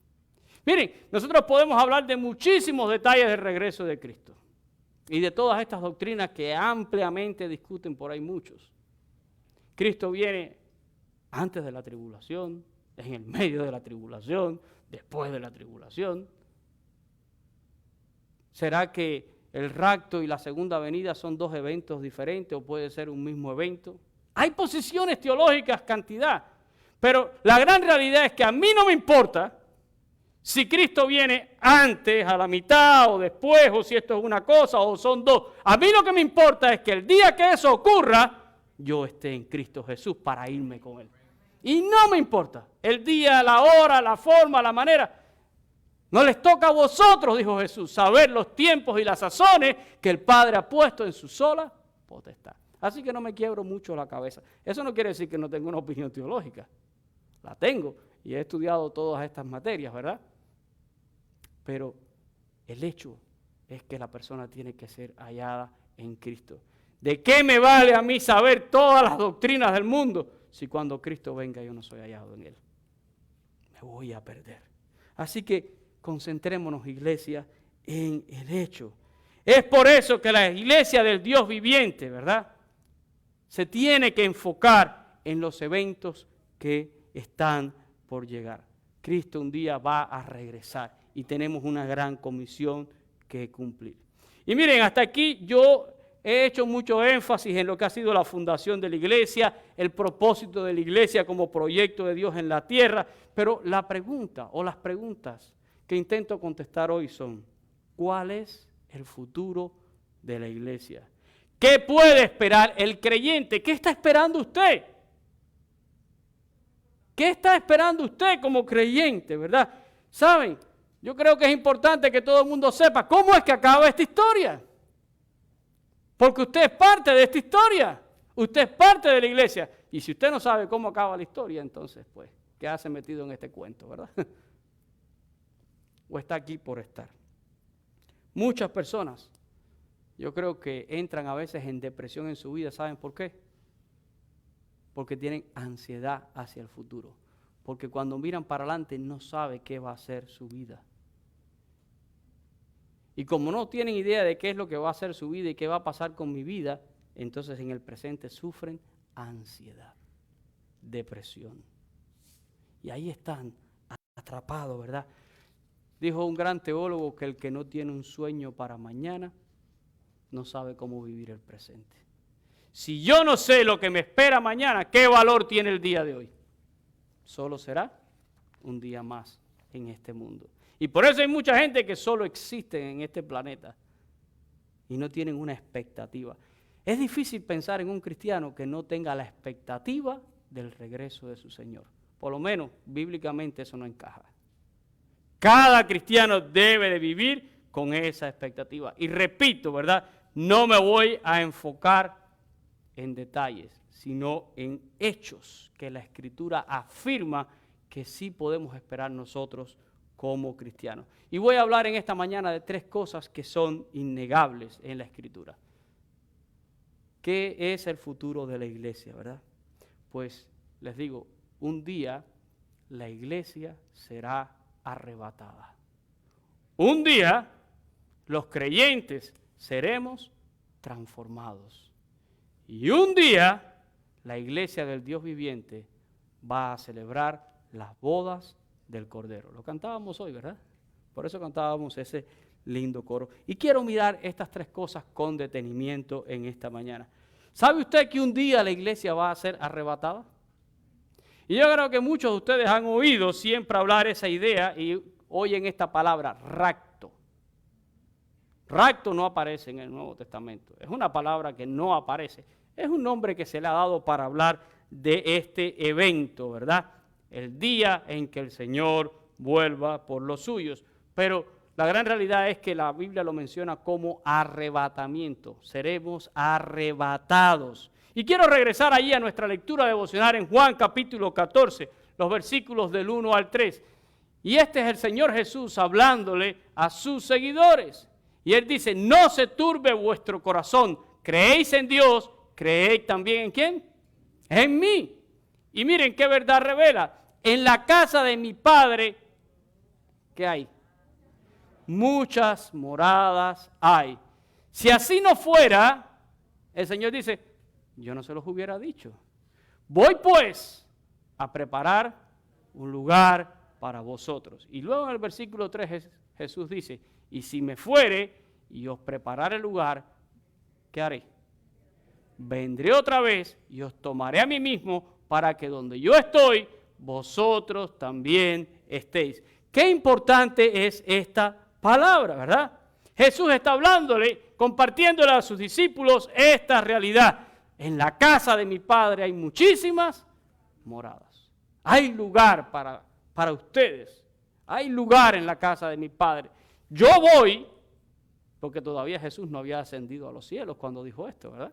Miren, nosotros podemos hablar de muchísimos detalles del regreso de Cristo y de todas estas doctrinas que ampliamente discuten por ahí muchos. Cristo viene antes de la tribulación, en el medio de la tribulación, después de la tribulación. ¿Será que el rapto y la segunda venida son dos eventos diferentes o puede ser un mismo evento? Hay posiciones teológicas cantidad, pero la gran realidad es que a mí no me importa si Cristo viene antes, a la mitad o después, o si esto es una cosa o son dos. A mí lo que me importa es que el día que eso ocurra, yo esté en Cristo Jesús para irme con Él. Y no me importa el día, la hora, la forma, la manera. No les toca a vosotros, dijo Jesús, saber los tiempos y las sazones que el Padre ha puesto en su sola potestad. Así que no me quiebro mucho la cabeza. Eso no quiere decir que no tengo una opinión teológica. La tengo y he estudiado todas estas materias, ¿verdad? Pero el hecho es que la persona tiene que ser hallada en Cristo. ¿De qué me vale a mí saber todas las doctrinas del mundo si cuando Cristo venga yo no soy hallado en Él? Me voy a perder. Así que concentrémonos, iglesia, en el hecho. Es por eso que la iglesia del Dios viviente, ¿verdad?, se tiene que enfocar en los eventos que están por llegar. Cristo un día va a regresar y tenemos una gran comisión que cumplir. Y miren, hasta aquí yo he hecho mucho énfasis en lo que ha sido la fundación de la iglesia, el propósito de la iglesia como proyecto de Dios en la tierra, pero la pregunta o las preguntas que intento contestar hoy son: ¿cuál es el futuro de la iglesia? ¿Qué puede esperar el creyente? ¿Qué está esperando usted? ¿Qué está esperando usted como creyente, verdad? ¿Saben? Yo creo que es importante que todo el mundo sepa cómo es que acaba esta historia. Porque usted es parte de esta historia. Usted es parte de la iglesia. Y si usted no sabe cómo acaba la historia, entonces, pues, ¿qué hace metido en este cuento, verdad? O está aquí por estar. Muchas personas, yo creo que entran a veces en depresión en su vida. ¿Saben por qué? Porque tienen ansiedad hacia el futuro. Porque cuando miran para adelante no saben qué va a ser su vida. Y como no tienen idea de qué es lo que va a ser su vida y qué va a pasar con mi vida, entonces en el presente sufren ansiedad, depresión. Y ahí están atrapados, ¿verdad? Dijo un gran teólogo que el que no tiene un sueño para mañana no sabe cómo vivir el presente. Si yo no sé lo que me espera mañana, ¿qué valor tiene el día de hoy? Solo será un día más en este mundo. Y por eso hay mucha gente que solo existe en este planeta y no tienen una expectativa. Es difícil pensar en un cristiano que no tenga la expectativa del regreso de su Señor. Por lo menos, bíblicamente eso no encaja. Cada cristiano debe de vivir con esa expectativa. Y repito, ¿verdad? No me voy a enfocar en detalles, sino en hechos que la Escritura afirma que sí podemos esperar nosotros como cristianos. Y voy a hablar en esta mañana de 3 cosas que son innegables en la Escritura. ¿Qué es el futuro de la iglesia, verdad? Pues les digo, un día la iglesia será arrebatada. Un día los creyentes seremos transformados. Y un día la iglesia del Dios viviente va a celebrar las bodas del Cordero. Lo cantábamos hoy, ¿verdad? Por eso cantábamos ese lindo coro. Y quiero mirar estas 3 cosas con detenimiento en esta mañana. ¿Sabe usted que un día la iglesia va a ser arrebatada? Y yo creo que muchos de ustedes han oído siempre hablar esa idea y oyen esta palabra, rapto. Rapto no aparece en el Nuevo Testamento. Es una palabra que no aparece. Es un nombre que se le ha dado para hablar de este evento, ¿verdad? El día en que el Señor vuelva por los suyos. Pero la gran realidad es que la Biblia lo menciona como arrebatamiento. Seremos arrebatados. Y quiero regresar allí a nuestra lectura devocional en Juan capítulo 14, los versículos del 1 al 3. Y este es el Señor Jesús hablándole a sus seguidores. Y Él dice, no se turbe vuestro corazón. Creéis en Dios, creéis también en ¿quién? En mí. Y miren qué verdad revela. En la casa de mi Padre, ¿qué hay? Muchas moradas hay. Si así no fuera, el Señor dice, yo no se los hubiera dicho. Voy pues a preparar un lugar para vosotros. Y luego en el versículo 3 Jesús dice, y si me fuere y os prepararé el lugar, ¿qué haré? Vendré otra vez y os tomaré a mí mismo para que donde yo estoy, vosotros también estéis. Qué importante es esta palabra, ¿verdad? Jesús está hablándole, compartiéndole a sus discípulos esta realidad. En la casa de mi Padre hay muchísimas moradas. Hay lugar para ustedes. Hay lugar en la casa de mi Padre. Yo voy, porque todavía Jesús no había ascendido a los cielos cuando dijo esto, ¿verdad?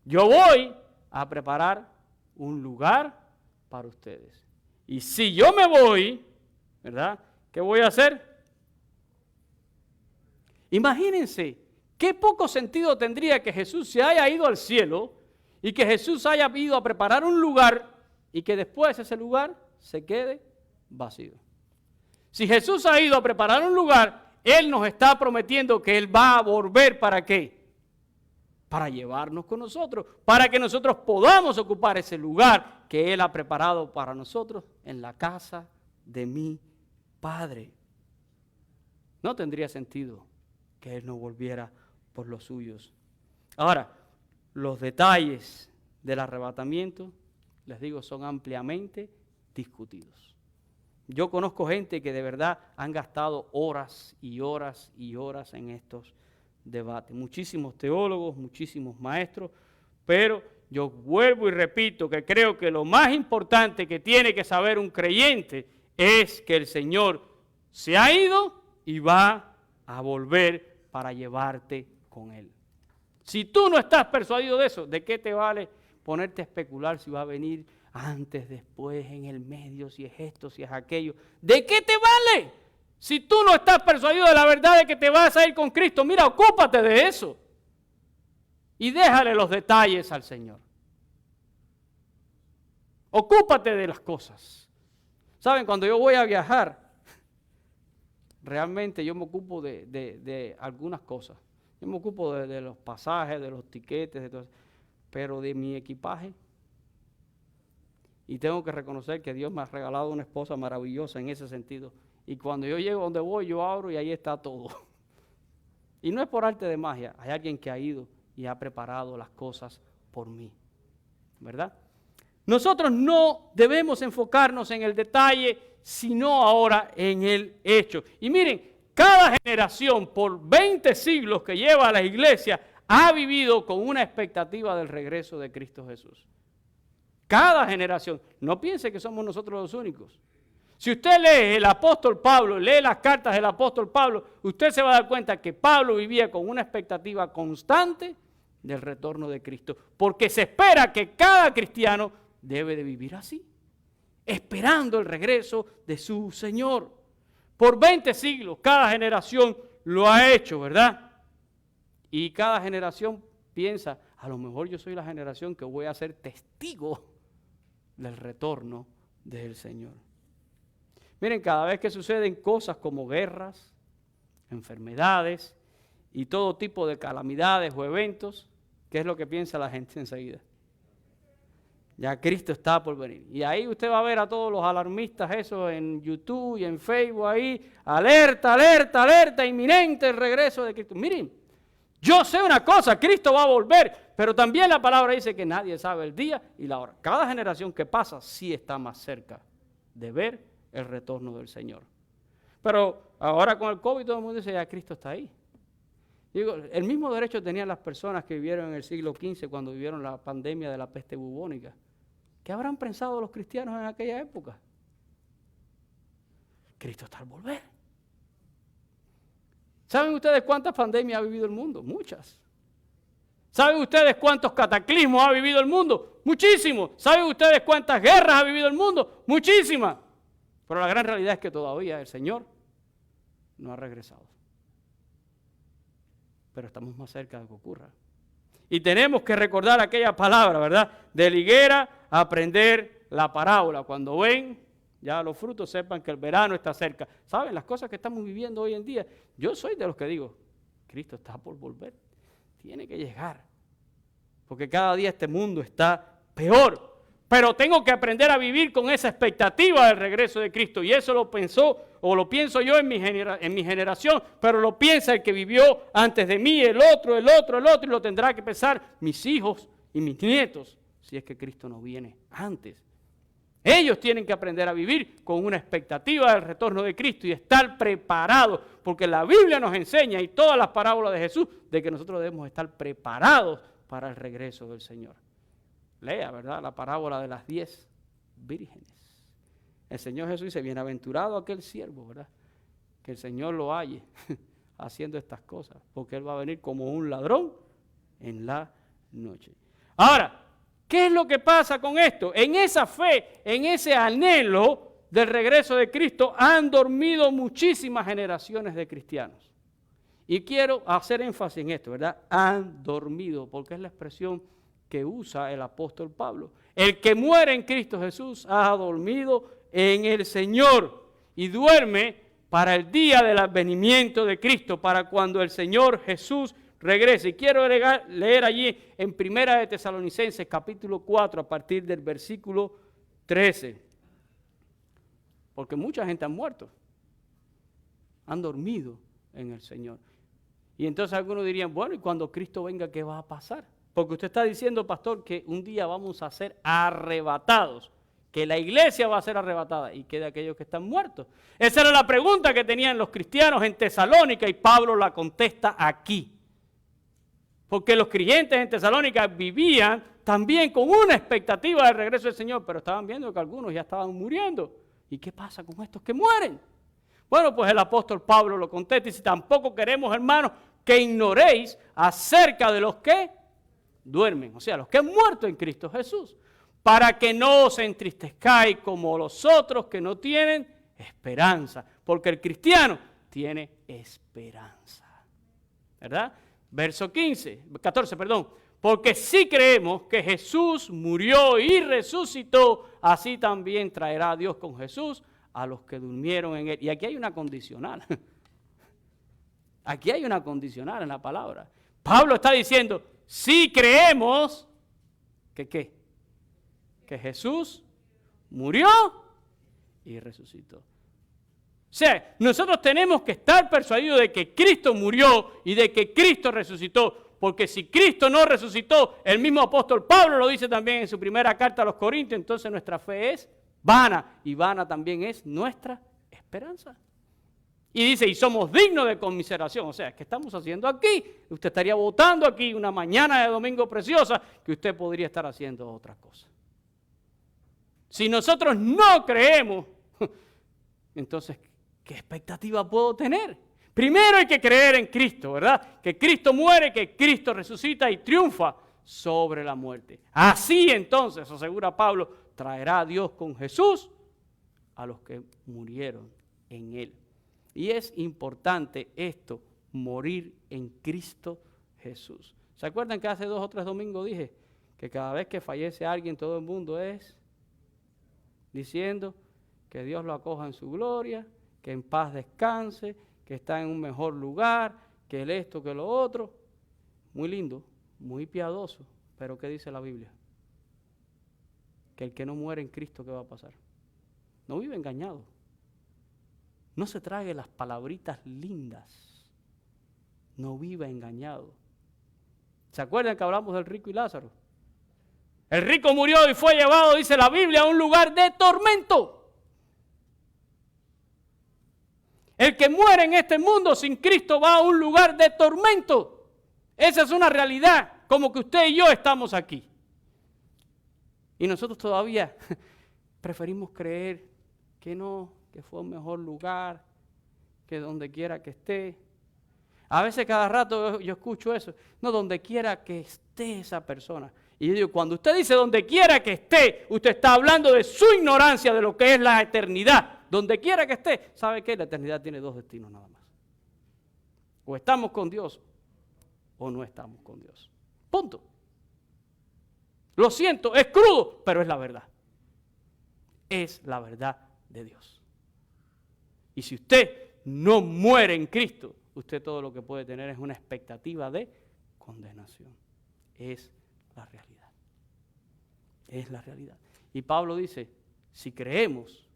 Yo voy a preparar un lugar para ustedes. Y si yo me voy, ¿verdad? ¿Qué voy a hacer? Imagínense, qué poco sentido tendría que Jesús se haya ido al cielo y que Jesús haya ido a preparar un lugar y que después ese lugar se quede vacío. Si Jesús ha ido a preparar un lugar, Él nos está prometiendo que Él va a volver, ¿para qué? Para llevarnos con nosotros, para que nosotros podamos ocupar ese lugar que Él ha preparado para nosotros en la casa de mi Padre. No tendría sentido que Él no volviera por los suyos. Ahora, los detalles del arrebatamiento, les digo, son ampliamente discutidos. Yo conozco gente que de verdad han gastado horas y horas y horas en estos debates. Muchísimos teólogos, muchísimos maestros, pero yo vuelvo y repito que creo que lo más importante que tiene que saber un creyente es que el Señor se ha ido y va a volver para llevarte con Él. Si tú no estás persuadido de eso, ¿de qué te vale ponerte a especular si va a venir antes, después, en el medio, si es esto, si es aquello? ¿De qué te vale? Si tú no estás persuadido de la verdad de que te vas a ir con Cristo, mira, ocúpate de eso. Y déjale los detalles al Señor. Ocúpate de las cosas. ¿Saben? Cuando yo voy a viajar, realmente yo me ocupo de algunas cosas. Yo me ocupo de los pasajes, de los tiquetes, de todo eso, pero de mi equipaje. Y tengo que reconocer que Dios me ha regalado una esposa maravillosa en ese sentido. Y cuando yo llego donde voy, yo abro y ahí está todo. Y no es por arte de magia, hay alguien que ha ido y ha preparado las cosas por mí, ¿verdad? Nosotros no debemos enfocarnos en el detalle, sino ahora en el hecho. Y miren, cada generación por 20 siglos que lleva a la iglesia ha vivido con una expectativa del regreso de Cristo Jesús. Cada generación. No piense que somos nosotros los únicos. Si usted lee el apóstol Pablo, lee las cartas del apóstol Pablo, usted se va a dar cuenta que Pablo vivía con una expectativa constante del retorno de Cristo. Porque se espera que cada cristiano debe de vivir así, esperando el regreso de su Señor. Por 20 siglos, cada generación lo ha hecho, ¿verdad? Y cada generación piensa, a lo mejor yo soy la generación que voy a ser testigo del retorno del Señor. Miren, cada vez que suceden cosas como guerras, enfermedades y todo tipo de calamidades o eventos, ¿qué es lo que piensa la gente enseguida? Ya Cristo está por venir. Y ahí usted va a ver a todos los alarmistas esos en YouTube y en Facebook ahí, alerta, alerta, alerta, inminente el regreso de Cristo. Miren, yo sé una cosa, Cristo va a volver, pero también la palabra dice que nadie sabe el día y la hora. Cada generación que pasa sí está más cerca de ver el retorno del Señor. Pero ahora con el COVID todo el mundo dice, ya Cristo está ahí. Digo, el mismo derecho tenían las personas que vivieron en el siglo XV cuando vivieron la pandemia de la peste bubónica. ¿Qué habrán pensado los cristianos en aquella época? Cristo está al volver. ¿Saben ustedes cuántas pandemias ha vivido el mundo? Muchas. ¿Saben ustedes cuántos cataclismos ha vivido el mundo? Muchísimos. ¿Saben ustedes cuántas guerras ha vivido el mundo? Muchísimas. Pero la gran realidad es que todavía el Señor no ha regresado. Pero estamos más cerca de que ocurra. Y tenemos que recordar aquella palabra, ¿verdad? De la higuera, aprender la parábola. Cuando ven ya los frutos, sepan que el verano está cerca. ¿Saben? Las cosas que estamos viviendo hoy en día, yo soy de los que digo, Cristo está por volver. Tiene que llegar. Porque cada día este mundo está peor. Pero tengo que aprender a vivir con esa expectativa del regreso de Cristo. Y eso lo pensó, o lo pienso yo en mi generación, pero lo piensa el que vivió antes de mí, el otro, y lo tendrá que pensar mis hijos y mis nietos, si es que Cristo no viene antes. Ellos tienen que aprender a vivir con una expectativa del retorno de Cristo y estar preparados, porque la Biblia nos enseña, y todas las parábolas de Jesús, de que nosotros debemos estar preparados para el regreso del Señor. Lea, ¿verdad? La parábola de las 10 vírgenes. El Señor Jesús dice, bienaventurado aquel siervo, ¿verdad? Que el Señor lo halle haciendo estas cosas, porque Él va a venir como un ladrón en la noche. Ahora, ¿qué es lo que pasa con esto? En esa fe, en ese anhelo del regreso de Cristo, han dormido muchísimas generaciones de cristianos. Y quiero hacer énfasis en esto, ¿verdad? Han dormido, porque es la expresión que usa el apóstol Pablo. El que muere en Cristo Jesús ha dormido en el Señor y duerme para el día del advenimiento de Cristo, para cuando el Señor Jesús regrese. Y quiero leer allí en Primera de Tesalonicenses, capítulo 4, a partir del versículo 13. Porque mucha gente ha muerto, han dormido en el Señor. Y entonces algunos dirían, bueno, ¿y cuando Cristo venga qué va a pasar? Porque usted está diciendo, pastor, que un día vamos a ser arrebatados, que la iglesia va a ser arrebatada. ¿Y qué de aquellos que están muertos? Esa era la pregunta que tenían los cristianos en Tesalónica y Pablo la contesta aquí. Porque los creyentes en Tesalónica vivían también con una expectativa del regreso del Señor, pero estaban viendo que algunos ya estaban muriendo. ¿Y qué pasa con estos que mueren? Bueno, pues el apóstol Pablo lo contesta y dice, tampoco queremos, hermanos, que ignoréis acerca de los que duermen, o sea, los que han muerto en Cristo Jesús, para que no os entristezcáis como los otros que no tienen esperanza, porque el cristiano tiene esperanza, ¿verdad? Verso 14, porque si creemos que Jesús murió y resucitó, así también traerá Dios con Jesús a los que durmieron en él. Y aquí hay una condicional. Aquí hay una condicional en la palabra. Pablo está diciendo, si creemos que ¿qué? Que Jesús murió y resucitó. O sea, nosotros tenemos que estar persuadidos de que Cristo murió y de que Cristo resucitó. Porque si Cristo no resucitó, el mismo apóstol Pablo lo dice también en su primera carta a los Corintios, entonces nuestra fe es vana. Y vana también es nuestra esperanza. Y dice, y somos dignos de conmiseración. O sea, ¿qué estamos haciendo aquí? Usted estaría votando aquí una mañana de domingo preciosa que usted podría estar haciendo otra cosa. Si nosotros no creemos, entonces, ¿qué expectativa puedo tener? Primero hay que creer en Cristo, ¿verdad? Que Cristo muere, que Cristo resucita y triunfa sobre la muerte. Así entonces, asegura Pablo, traerá a Dios con Jesús a los que murieron en Él. Y es importante esto, morir en Cristo Jesús. ¿Se acuerdan que hace 2 o 3 domingos dije que cada vez que fallece alguien todo el mundo es diciendo que Dios lo acoja en su gloria, que en paz descanse, que está en un mejor lugar, que esto, que lo otro? Muy lindo, muy piadoso, pero ¿qué dice la Biblia? Que el que no muere en Cristo, ¿qué va a pasar? No vive engañado. No se trague las palabritas lindas. No viva engañado. ¿Se acuerdan que hablamos del rico y Lázaro? El rico murió y fue llevado, dice la Biblia, a un lugar de tormento. El que muere en este mundo sin Cristo va a un lugar de tormento. Esa es una realidad, como que usted y yo estamos aquí. Y nosotros todavía preferimos creer que no, que fue un mejor lugar, que donde quiera que esté. A veces cada rato yo escucho eso. No, donde quiera que esté esa persona. Y yo digo, cuando usted dice donde quiera que esté, usted está hablando de su ignorancia de lo que es la eternidad. Donde quiera que esté, ¿sabe qué? La eternidad tiene 2 destinos nada más. O estamos con Dios o no estamos con Dios. Punto. Lo siento, es crudo, pero es la verdad. Es la verdad de Dios. Y si usted no muere en Cristo, usted todo lo que puede tener es una expectativa de condenación. Es la realidad. Es la realidad. Y Pablo dice, si creemos,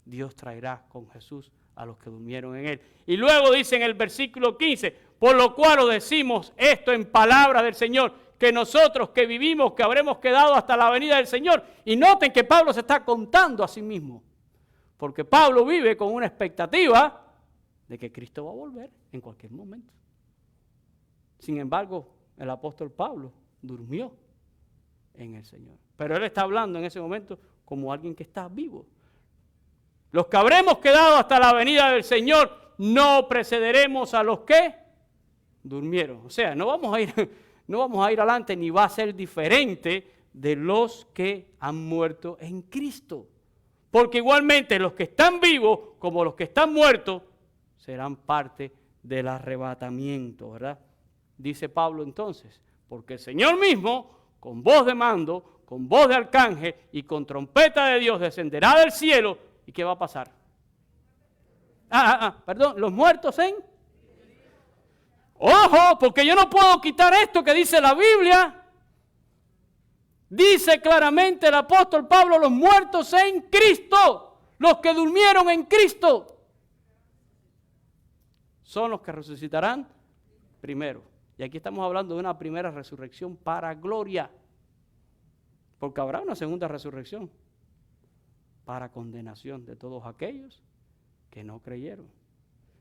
Dios traerá con Jesús a los que durmieron en Él. Y luego dice en el versículo 15, por lo cual os decimos esto en palabra del Señor, que nosotros que vivimos, que habremos quedado hasta la venida del Señor. Y noten que Pablo se está contando a sí mismo, porque Pablo vive con una expectativa de que Cristo va a volver en cualquier momento. Sin embargo, el apóstol Pablo durmió en el Señor. Pero él está hablando en ese momento como alguien que está vivo. Los que habremos quedado hasta la venida del Señor, no precederemos a los que durmieron. O sea, no vamos a ir adelante, ni va a ser diferente de los que han muerto en Cristo. Porque igualmente los que están vivos, como los que están muertos, serán parte del arrebatamiento, ¿verdad? Dice Pablo entonces, porque el Señor mismo, con voz de mando, con voz de arcángel y con trompeta de Dios, descenderá del cielo. ¿Y qué va a pasar? Perdón, los muertos en... Ojo, porque yo no puedo quitar esto que dice la Biblia. Dice claramente el apóstol Pablo, los muertos en Cristo, los que durmieron en Cristo, son los que resucitarán primero. Y aquí estamos hablando de una primera resurrección para gloria, porque habrá una segunda resurrección para condenación de todos aquellos que no creyeron.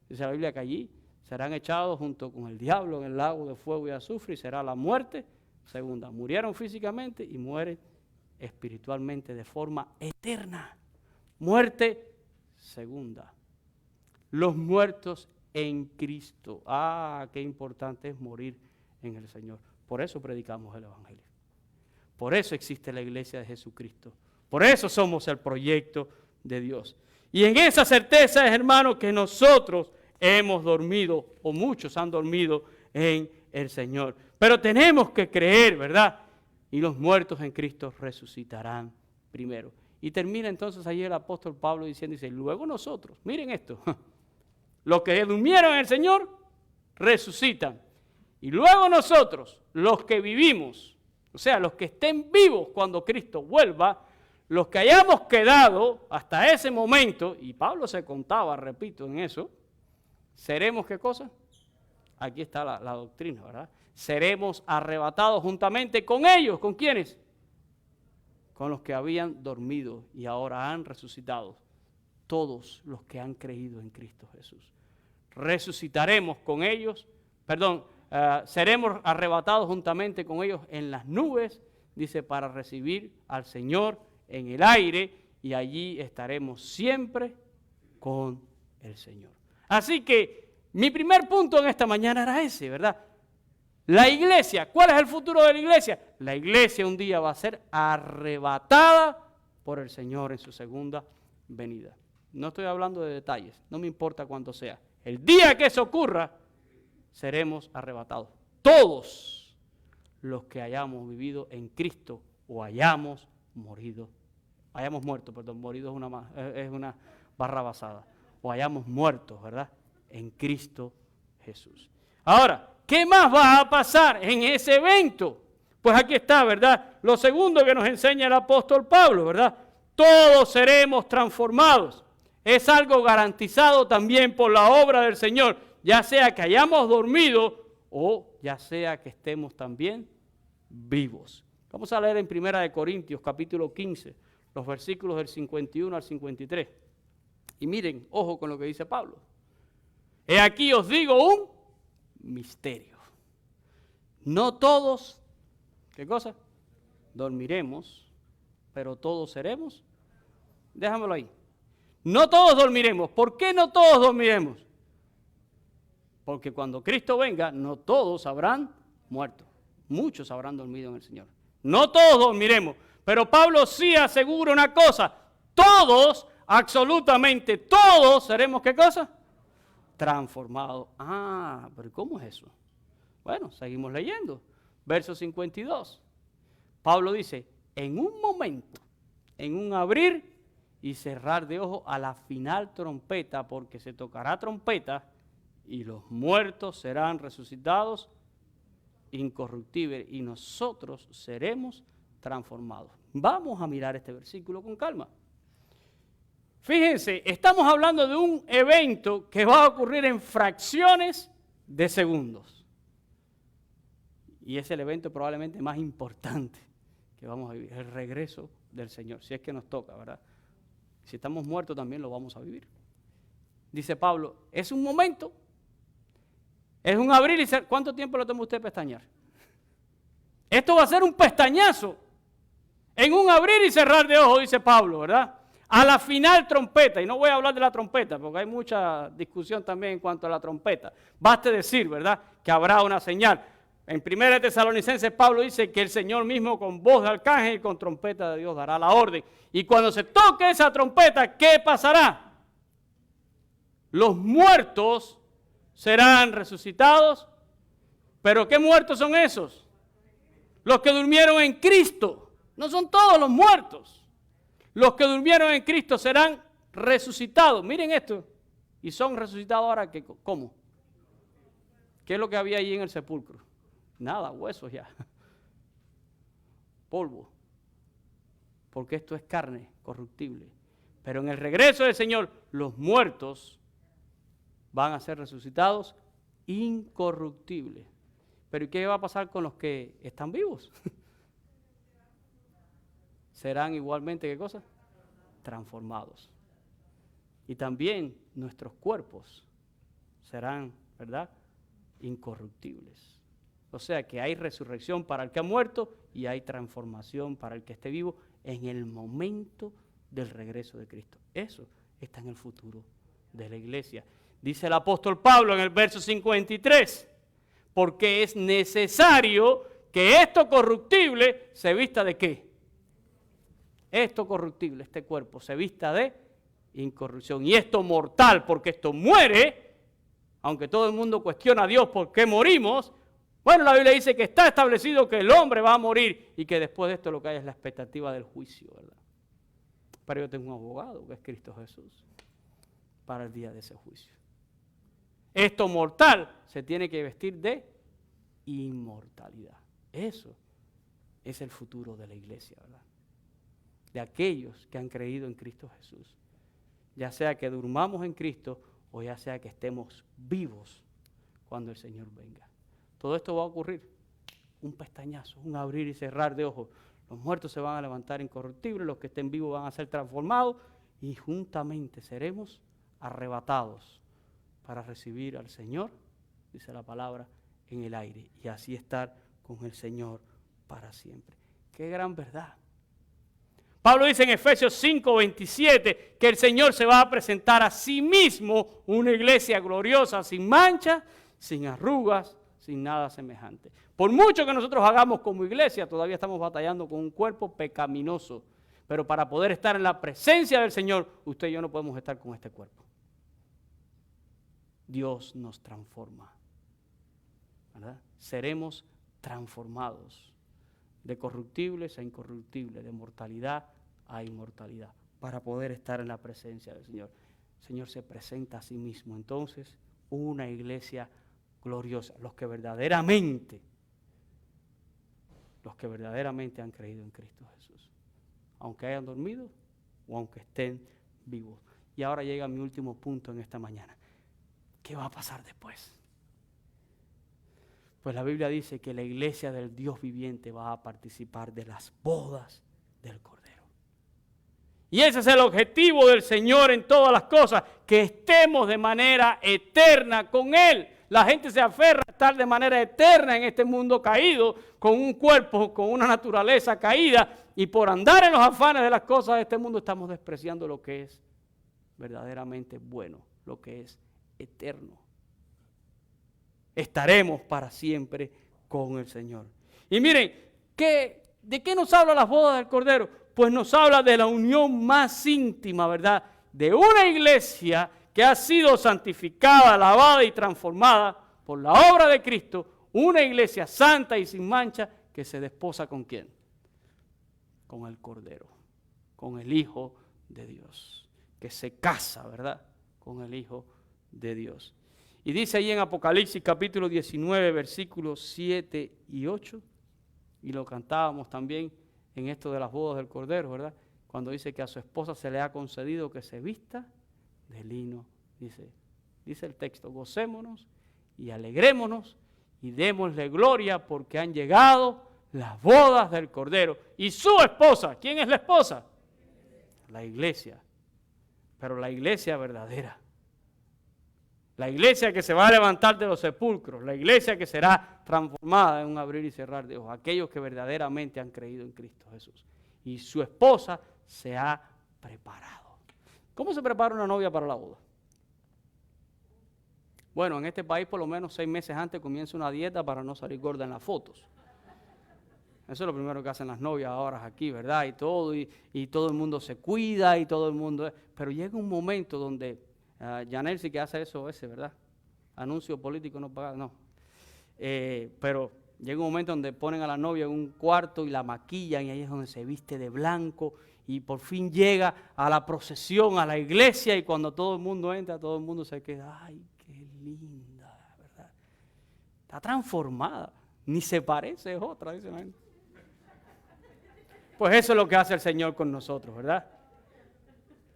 Dice la Biblia que allí serán echados junto con el diablo en el lago de fuego y azufre y será la muerte segunda. Murieron físicamente y mueren espiritualmente de forma eterna. Muerte segunda. Los muertos en Cristo. Qué importante es morir en el Señor. Por eso predicamos el Evangelio. Por eso existe la iglesia de Jesucristo. Por eso somos el proyecto de Dios. Y en esa certeza es, hermano, que nosotros hemos dormido, o muchos han dormido en el Señor. Pero tenemos que creer, ¿verdad? Y los muertos en Cristo resucitarán primero. Y termina entonces allí el apóstol Pablo diciendo, dice, luego nosotros, miren esto, los que durmieron en el Señor resucitan. Y luego nosotros, los que vivimos, o sea, los que estén vivos cuando Cristo vuelva, los que hayamos quedado hasta ese momento, y Pablo se contaba, repito, en eso, seremos, ¿qué cosa? Aquí está la doctrina, ¿verdad? Seremos arrebatados juntamente con ellos. ¿Con quiénes? Con los que habían dormido y ahora han resucitado. Todos los que han creído en Cristo Jesús. Resucitaremos con ellos, seremos arrebatados juntamente con ellos en las nubes, dice, para recibir al Señor en el aire, y allí estaremos siempre con el Señor. Así que mi primer punto en esta mañana era ese, ¿verdad? La iglesia, ¿cuál es el futuro de la iglesia? La iglesia un día va a ser arrebatada por el Señor en su segunda venida. No estoy hablando de detalles, no me importa cuánto sea. El día que eso ocurra, seremos arrebatados. Todos los que hayamos vivido en Cristo o hayamos muerto, morido es una barra basada, o hayamos muerto, ¿verdad? En Cristo Jesús. Ahora, ¿qué más va a pasar en ese evento? Pues aquí está, ¿verdad? Lo segundo que nos enseña el apóstol Pablo, ¿verdad? Todos seremos transformados. Es algo garantizado también por la obra del Señor, ya sea que hayamos dormido o ya sea que estemos también vivos. Vamos a leer en 1 Corintios capítulo 15, los versículos del 51 al 53. Y miren, ojo con lo que dice Pablo. He aquí os digo un misterio. No todos, ¿qué cosa? Dormiremos, pero todos seremos. Déjamelo ahí. No todos dormiremos. ¿Por qué no todos dormiremos? Porque cuando Cristo venga, no todos habrán muerto. Muchos habrán dormido en el Señor. No todos dormiremos. Pero Pablo sí asegura una cosa. Todos, absolutamente todos, seremos ¿qué cosa? Transformados. Pero ¿cómo es eso? Bueno, seguimos leyendo. Verso 52. Pablo dice, en un momento, en un abrir y cerrar de ojos a la final trompeta, porque se tocará trompeta y los muertos serán resucitados incorruptibles y nosotros seremos transformados. Vamos a mirar este versículo con calma. Fíjense, estamos hablando de un evento que va a ocurrir en fracciones de segundos. Y es el evento probablemente más importante que vamos a vivir, el regreso del Señor, si es que nos toca, ¿verdad? Si estamos muertos también lo vamos a vivir. Dice Pablo, es un momento, es un abrir y cerrar. ¿Cuánto tiempo lo toma usted pestañear? Esto va a ser un pestañazo, en un abrir y cerrar de ojos, dice Pablo, ¿verdad? a la final trompeta, y no voy a hablar de la trompeta, porque hay mucha discusión también en cuanto a la trompeta. Baste decir, ¿verdad?, que habrá una señal. En 1 Tesalonicenses Pablo dice que el Señor mismo con voz de arcángel y con trompeta de Dios dará la orden. Y cuando se toque esa trompeta, ¿qué pasará? Los muertos serán resucitados. ¿Pero qué muertos son esos? Los que durmieron en Cristo. No son todos los muertos. Los que durmieron en Cristo serán resucitados. Miren esto. Y son resucitados ahora, ¿cómo? ¿Qué es lo que había allí en el sepulcro? Nada, huesos ya. Polvo. Porque esto es carne corruptible. Pero en el regreso del Señor, los muertos van a ser resucitados incorruptibles. Pero ¿qué va a pasar con los que están vivos? Serán igualmente, ¿qué cosa? Transformados. Y también nuestros cuerpos serán, ¿verdad?, incorruptibles. O sea que hay resurrección para el que ha muerto y hay transformación para el que esté vivo en el momento del regreso de Cristo. Eso está en el futuro de la iglesia. Dice el apóstol Pablo en el verso 53, porque es necesario que esto corruptible se vista ¿de qué? Esto corruptible, este cuerpo, se vista de incorrupción. Y esto mortal, porque esto muere, aunque todo el mundo cuestiona a Dios por qué morimos. Bueno, la Biblia dice que está establecido que el hombre va a morir y que después de esto lo que hay es la expectativa del juicio, ¿verdad? Pero yo tengo un abogado que es Cristo Jesús para el día de ese juicio. Esto mortal se tiene que vestir de inmortalidad. Eso es el futuro de la iglesia, ¿verdad? De aquellos que han creído en Cristo Jesús. Ya sea que durmamos en Cristo o ya sea que estemos vivos cuando el Señor venga. Todo esto va a ocurrir. Un pestañazo, un abrir y cerrar de ojos. Los muertos se van a levantar incorruptibles, los que estén vivos van a ser transformados y juntamente seremos arrebatados para recibir al Señor, dice la palabra, en el aire y así estar con el Señor para siempre. ¡Qué gran verdad! Pablo dice en Efesios 5:27 que el Señor se va a presentar a sí mismo una iglesia gloriosa, sin mancha, sin arrugas, sin nada semejante. Por mucho que nosotros hagamos como iglesia, todavía estamos batallando con un cuerpo pecaminoso. Pero para poder estar en la presencia del Señor, usted y yo no podemos estar con este cuerpo. Dios nos transforma, ¿verdad? Seremos transformados de corruptibles a incorruptibles, de mortalidad a inmortalidad, para poder estar en la presencia del Señor. El Señor se presenta a sí mismo, entonces, una iglesia gloriosa, los que verdaderamente han creído en Cristo Jesús, aunque hayan dormido o aunque estén vivos. Y ahora llega mi último punto en esta mañana. ¿Qué va a pasar después? Pues la Biblia dice que la iglesia del Dios viviente va a participar de las bodas del Cordero. Y ese es el objetivo del Señor en todas las cosas, que estemos de manera eterna con Él. La gente se aferra a estar de manera eterna en este mundo caído, con un cuerpo, con una naturaleza caída, y por andar en los afanes de las cosas de este mundo estamos despreciando lo que es verdaderamente bueno, lo que es eterno. Estaremos para siempre con el Señor. Y miren, ¿de qué nos habla las bodas del Cordero? Pues nos habla de la unión más íntima, ¿verdad? De una iglesia que ha sido santificada, lavada y transformada por la obra de Cristo, una iglesia santa y sin mancha que se desposa ¿con quién? Con el Cordero, con el Hijo de Dios, que se casa, ¿verdad? Con el Hijo de Dios. Y dice ahí en Apocalipsis capítulo 19, versículos 7 y 8, y lo cantábamos también en esto de las bodas del Cordero, ¿verdad? Cuando dice que a su esposa se le ha concedido que se vista de lino, dice el texto, gocémonos y alegrémonos y démosle gloria porque han llegado las bodas del Cordero. Y su esposa, ¿quién es la esposa? La iglesia, pero la iglesia verdadera. La iglesia que se va a levantar de los sepulcros, la iglesia que será transformada en un abrir y cerrar de ojos, aquellos que verdaderamente han creído en Cristo Jesús. Y su esposa se ha preparado. ¿Cómo se prepara una novia para la boda? Bueno, en este país por lo menos 6 meses antes comienza una dieta para no salir gorda en las fotos. Eso es lo primero que hacen las novias ahora aquí, ¿verdad? Y todo el mundo se cuida y todo el mundo... Pero llega un momento donde, Yanel sí que hace eso a veces, ¿verdad? Anuncio político no paga, no. Pero llega un momento donde ponen a la novia en un cuarto y la maquillan y ahí es donde se viste de blanco y por fin llega a la procesión, a la iglesia y cuando todo el mundo entra, todo el mundo se queda, ¡ay, qué linda! ¿Verdad? Está transformada, ni se parece, es otra, dice la gente. Pues eso es lo que hace el Señor con nosotros, ¿verdad?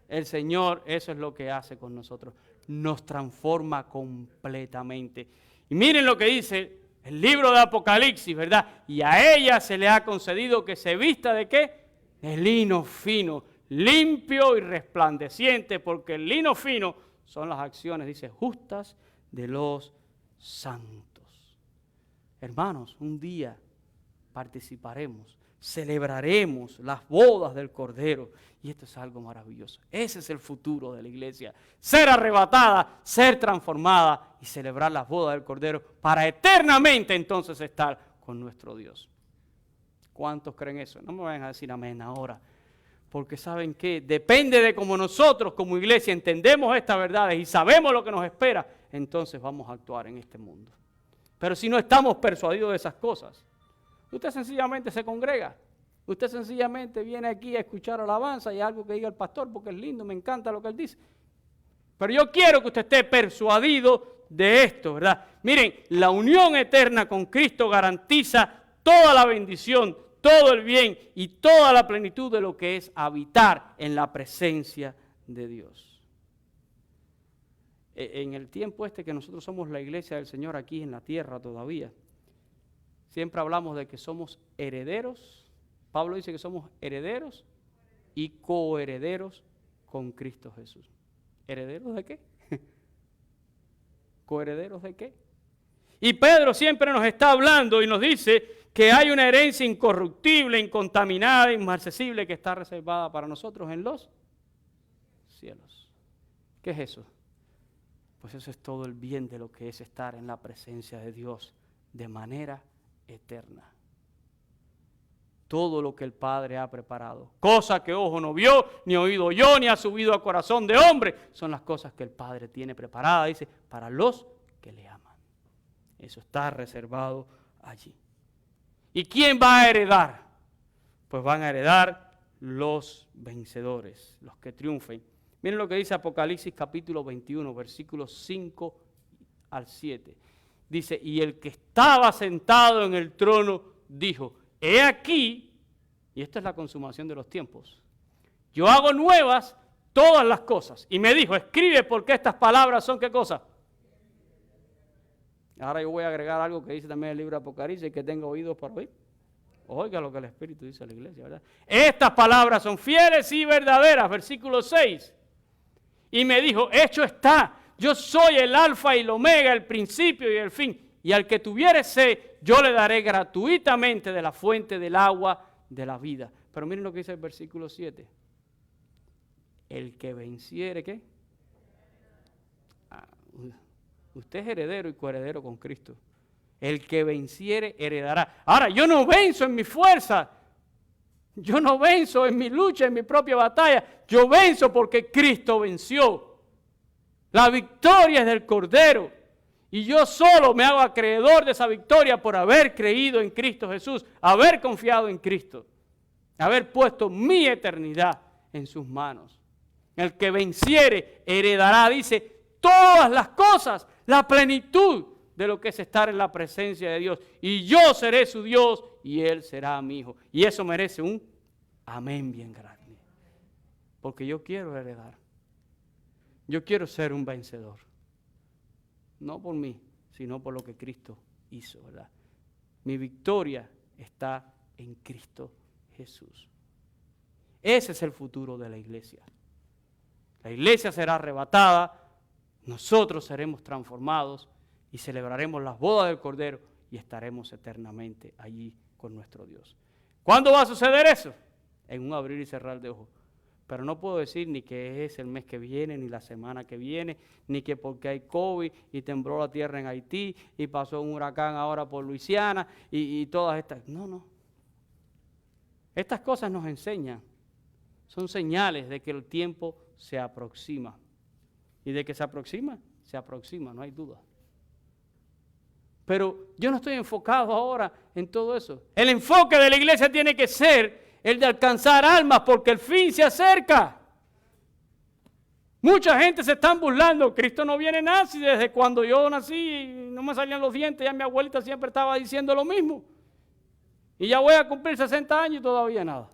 El Señor, eso es lo que hace con nosotros. Nos transforma completamente. Y miren lo que dice el libro de Apocalipsis, ¿verdad? Y a ella se le ha concedido que se vista ¿de qué? De lino fino, limpio y resplandeciente, porque el lino fino son las acciones, dice, justas de los santos. Hermanos, un día participaremos, celebraremos las bodas del Cordero y esto es algo maravilloso. Ese es el futuro de la iglesia, ser arrebatada, ser transformada y celebrar las bodas del Cordero para eternamente entonces estar con nuestro Dios. ¿Cuántos creen eso? No me vayan a decir amén ahora, porque ¿saben qué? Depende de cómo nosotros como iglesia entendemos estas verdades y sabemos lo que nos espera, entonces vamos a actuar en este mundo. Pero si no estamos persuadidos de esas cosas, usted sencillamente se congrega. Usted sencillamente viene aquí a escuchar alabanza y algo que diga el pastor porque es lindo, me encanta lo que él dice. Pero yo quiero que usted esté persuadido de esto, ¿verdad? Miren, la unión eterna con Cristo garantiza toda la bendición, todo el bien y toda la plenitud de lo que es habitar en la presencia de Dios. En el tiempo que nosotros somos la iglesia del Señor aquí en la tierra todavía, siempre hablamos de que somos herederos. Pablo dice que somos herederos y coherederos con Cristo Jesús. ¿Herederos de qué? ¿Coherederos de qué? Y Pedro siempre nos está hablando y nos dice que hay una herencia incorruptible, incontaminada, inmarcesible que está reservada para nosotros en los cielos. ¿Qué es eso? Pues eso es todo el bien de lo que es estar en la presencia de Dios de manera eterna. Todo lo que el Padre ha preparado, cosa que ojo no vio, ni oído yo, ni ha subido a corazón de hombre, son las cosas que el Padre tiene preparadas, dice, para los que le aman. Eso está reservado allí. ¿Y quién va a heredar? Pues van a heredar los vencedores, los que triunfen. Miren lo que dice Apocalipsis capítulo 21, versículos 5 al 7. Dice, y el que estaba sentado en el trono dijo, he aquí, y esta es la consumación de los tiempos, yo hago nuevas todas las cosas. Y me dijo, escribe porque estas palabras son ¿qué cosa? Ahora yo voy a agregar algo que dice también el libro de Apocalipsis, que tenga oídos para oír. Oiga lo que el Espíritu dice a la iglesia, ¿verdad? Estas palabras son fieles y verdaderas, versículo 6. Y me dijo, hecho está, yo soy el alfa y el omega, el principio y el fin. Y al que tuviere sed, yo le daré gratuitamente de la fuente del agua de la vida. Pero miren lo que dice el versículo 7. El que venciere, ¿qué? Usted es heredero y coheredero con Cristo. El que venciere heredará. Ahora, yo no venzo en mi fuerza. Yo no venzo en mi lucha, en mi propia batalla. Yo venzo porque Cristo venció. La victoria es del Cordero. Y yo solo me hago acreedor de esa victoria por haber creído en Cristo Jesús, haber confiado en Cristo, haber puesto mi eternidad en sus manos. El que venciere heredará, dice, todas las cosas, la plenitud de lo que es estar en la presencia de Dios. Y yo seré su Dios y él será mi hijo. Y eso merece un amén bien grande. Porque yo quiero heredar. Yo quiero ser un vencedor. No por mí, sino por lo que Cristo hizo, ¿verdad? Mi victoria está en Cristo Jesús. Ese es el futuro de la iglesia. La iglesia será arrebatada, nosotros seremos transformados y celebraremos las bodas del Cordero y estaremos eternamente allí con nuestro Dios. ¿Cuándo va a suceder eso? En un abrir y cerrar de ojos. Pero no puedo decir ni que es el mes que viene, ni la semana que viene, ni que porque hay COVID y tembló la tierra en Haití y pasó un huracán ahora por Luisiana y todas estas. No. Estas cosas nos enseñan. Son señales de que el tiempo se aproxima. Y de que se aproxima, no hay duda. Pero yo no estoy enfocado ahora en todo eso. El enfoque de la iglesia tiene que ser el de alcanzar almas porque el fin se acerca. Mucha gente se están burlando. Cristo no viene nazi. Desde cuando yo nací no me salían los dientes. Ya mi abuelita siempre estaba diciendo lo mismo. Y ya voy a cumplir 60 años y todavía nada.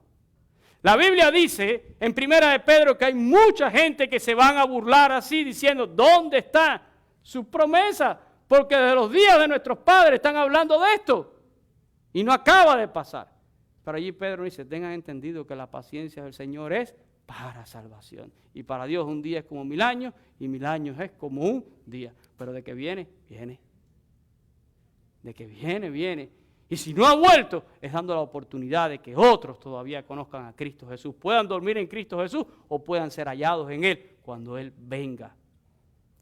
La Biblia dice en 1 de Pedro que hay mucha gente que se van a burlar así diciendo ¿dónde está su promesa? Porque desde los días de nuestros padres están hablando de esto y no acaba de pasar. Pero allí Pedro dice, tengan entendido que la paciencia del Señor es para salvación. Y para Dios un día es como 1000 años y 1000 años es como un día. Pero de que viene, viene. De que viene, viene. Y si no ha vuelto, es dando la oportunidad de que otros todavía conozcan a Cristo Jesús. Puedan dormir en Cristo Jesús o puedan ser hallados en Él cuando Él venga.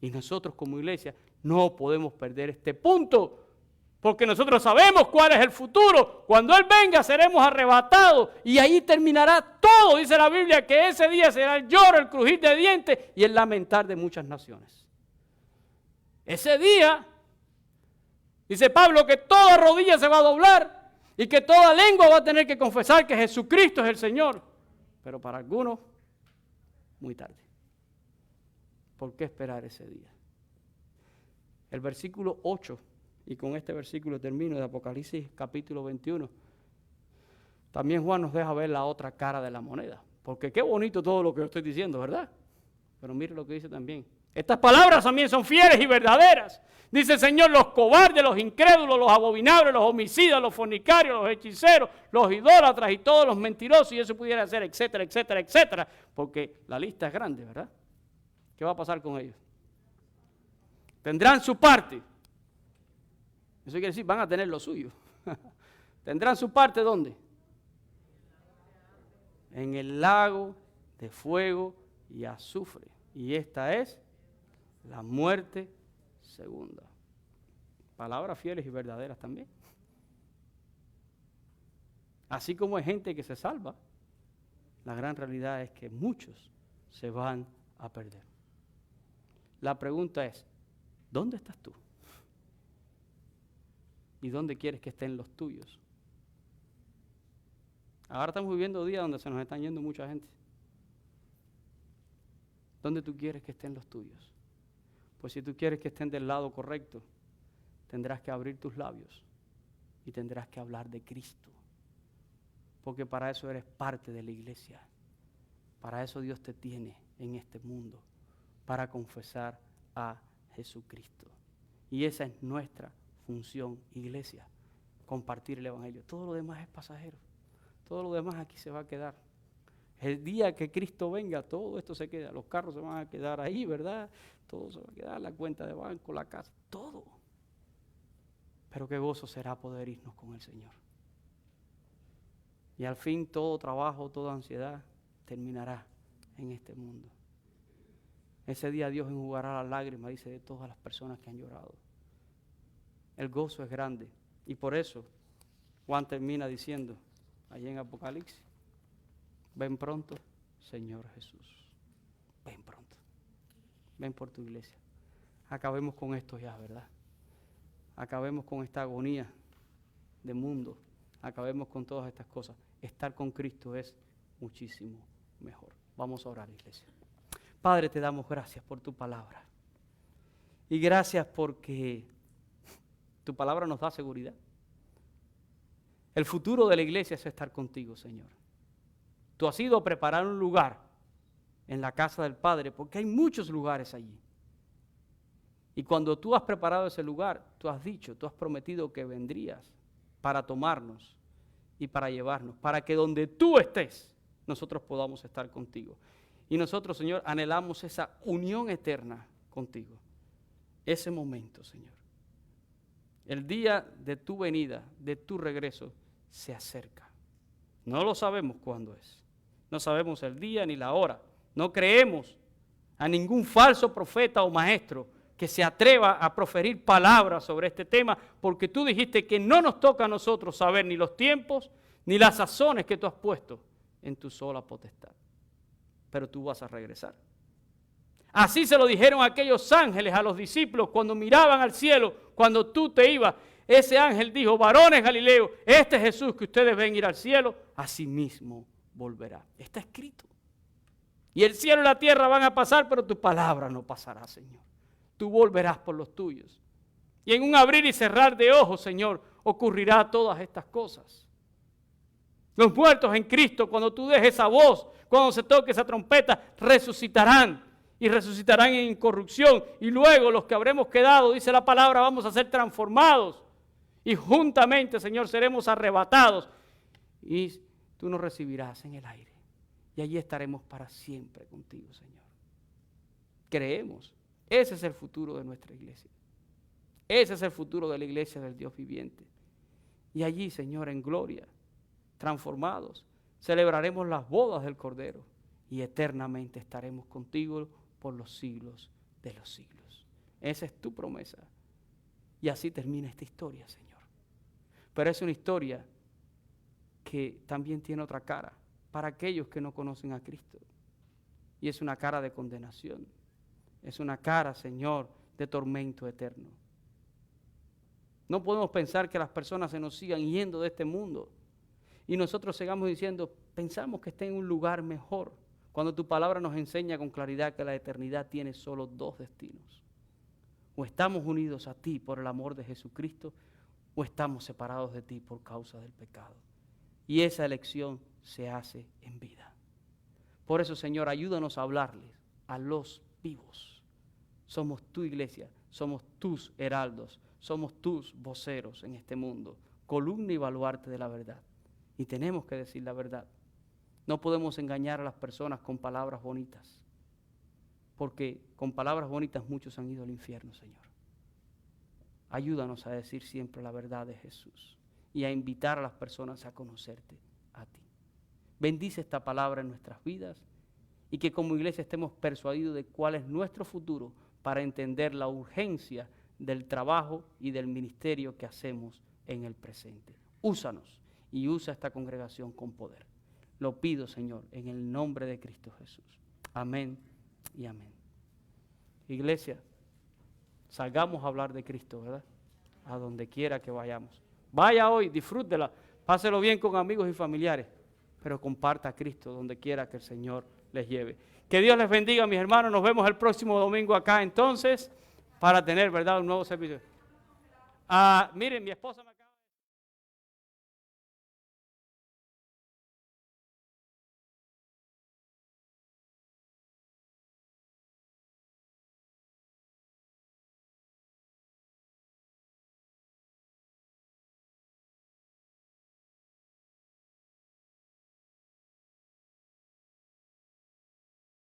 Y nosotros como iglesia no podemos perder este punto. Porque nosotros sabemos cuál es el futuro. Cuando Él venga seremos arrebatados y ahí terminará todo. Dice la Biblia que ese día será el lloro, el crujir de dientes y el lamentar de muchas naciones. Ese día, dice Pablo, que toda rodilla se va a doblar y que toda lengua va a tener que confesar que Jesucristo es el Señor. Pero para algunos, muy tarde. ¿Por qué esperar ese día? El versículo 8. Y con este versículo termino de Apocalipsis capítulo 21. También Juan nos deja ver la otra cara de la moneda. Porque qué bonito todo lo que yo estoy diciendo, ¿verdad? Pero mire lo que dice también. Estas palabras también son fieles y verdaderas. Dice el Señor, los cobardes, los incrédulos, los abominables, los homicidas, los fornicarios, los hechiceros, los idólatras y todos los mentirosos. Y eso pudiera ser, etcétera, etcétera, etcétera. Porque la lista es grande, ¿verdad? ¿Qué va a pasar con ellos? Tendrán su parte. Eso quiere decir, van a tener lo suyo. ¿Tendrán su parte dónde? En el lago de fuego y azufre. Y esta es la muerte segunda. Palabras fieles y verdaderas también. Así como hay gente que se salva, la gran realidad es que muchos se van a perder. La pregunta es, ¿dónde estás tú? ¿Y dónde quieres que estén los tuyos? Ahora estamos viviendo días donde se nos están yendo mucha gente. ¿Dónde tú quieres que estén los tuyos? Pues si tú quieres que estén del lado correcto, tendrás que abrir tus labios y tendrás que hablar de Cristo. Porque para eso eres parte de la iglesia. Para eso Dios te tiene en este mundo, para confesar a Jesucristo. Y esa es nuestra función, iglesia, compartir el evangelio. Todo lo demás es pasajero. Todo lo demás aquí se va a quedar. El día que Cristo venga, todo esto se queda. Los carros se van a quedar ahí, ¿verdad? Todo se va a quedar, la cuenta de banco, la casa, todo. Pero qué gozo será poder irnos con el Señor. Y al fin todo trabajo, toda ansiedad terminará en este mundo. Ese día Dios enjugará las lágrimas, dice, de todas las personas que han llorado. El gozo es grande. Y por eso Juan termina diciendo, allí en Apocalipsis, ven pronto, Señor Jesús. Ven pronto. Ven por tu iglesia. Acabemos con esto ya, ¿verdad? Acabemos con esta agonía de mundo. Acabemos con todas estas cosas. Estar con Cristo es muchísimo mejor. Vamos a orar, iglesia. Padre, te damos gracias por tu palabra. Y gracias porque tu palabra nos da seguridad. El futuro de la iglesia es estar contigo, Señor. Tú has ido a preparar un lugar en la casa del Padre, porque hay muchos lugares allí. Y cuando tú has preparado ese lugar, tú has dicho, tú has prometido que vendrías para tomarnos y para llevarnos, para que donde tú estés, nosotros podamos estar contigo. Y nosotros, Señor, anhelamos esa unión eterna contigo. Ese momento, Señor. El día de tu venida, de tu regreso, se acerca. No lo sabemos cuándo es. No sabemos el día ni la hora. No creemos a ningún falso profeta o maestro que se atreva a proferir palabras sobre este tema, porque tú dijiste que no nos toca a nosotros saber ni los tiempos ni las sazones que tú has puesto en tu sola potestad. Pero tú vas a regresar. Así se lo dijeron aquellos ángeles a los discípulos cuando miraban al cielo, cuando tú te ibas. Ese ángel dijo: varones Galileos, este Jesús que ustedes ven ir al cielo, así mismo volverá. Está escrito. Y el cielo y la tierra van a pasar, pero tu palabra no pasará, Señor. Tú volverás por los tuyos. Y en un abrir y cerrar de ojos, Señor, ocurrirá todas estas cosas. Los muertos en Cristo, cuando tú dejes esa voz, cuando se toque esa trompeta, resucitarán. Y resucitarán en incorrupción. Y luego los que habremos quedado, dice la palabra, vamos a ser transformados. Y juntamente, Señor, seremos arrebatados. Y tú nos recibirás en el aire. Y allí estaremos para siempre contigo, Señor. Creemos. Ese es el futuro de nuestra iglesia. Ese es el futuro de la iglesia del Dios viviente. Y allí, Señor, en gloria, transformados, celebraremos las bodas del Cordero. Y eternamente estaremos contigo por los siglos de los siglos. Esa es tu promesa. Y así termina esta historia, Señor. Pero es una historia que también tiene otra cara para aquellos que no conocen a Cristo. Y es una cara de condenación. Es una cara, Señor, de tormento eterno. No podemos pensar que las personas se nos sigan yendo de este mundo y nosotros sigamos diciendo, pensamos que está en un lugar mejor, cuando tu palabra nos enseña con claridad que la eternidad tiene solo dos destinos. O estamos unidos a ti por el amor de Jesucristo, o estamos separados de ti por causa del pecado. Y esa elección se hace en vida. Por eso, Señor, ayúdanos a hablarles a los vivos. Somos tu iglesia, somos tus heraldos, somos tus voceros en este mundo, columna y baluarte de la verdad. Y tenemos que decir la verdad. No podemos engañar a las personas con palabras bonitas, porque con palabras bonitas muchos han ido al infierno, Señor. Ayúdanos a decir siempre la verdad de Jesús y a invitar a las personas a conocerte a ti. Bendice esta palabra en nuestras vidas y que como iglesia estemos persuadidos de cuál es nuestro futuro para entender la urgencia del trabajo y del ministerio que hacemos en el presente. Úsanos y usa esta congregación con poder. Lo pido, Señor, en el nombre de Cristo Jesús. Amén y amén. Iglesia, salgamos a hablar de Cristo, ¿verdad? A donde quiera que vayamos. Vaya hoy, disfrútela, páselo bien con amigos y familiares, pero comparta a Cristo donde quiera que el Señor les lleve. Que Dios les bendiga, mis hermanos. Nos vemos el próximo domingo acá entonces para tener, ¿verdad?, un nuevo servicio. Miren, mi esposa me...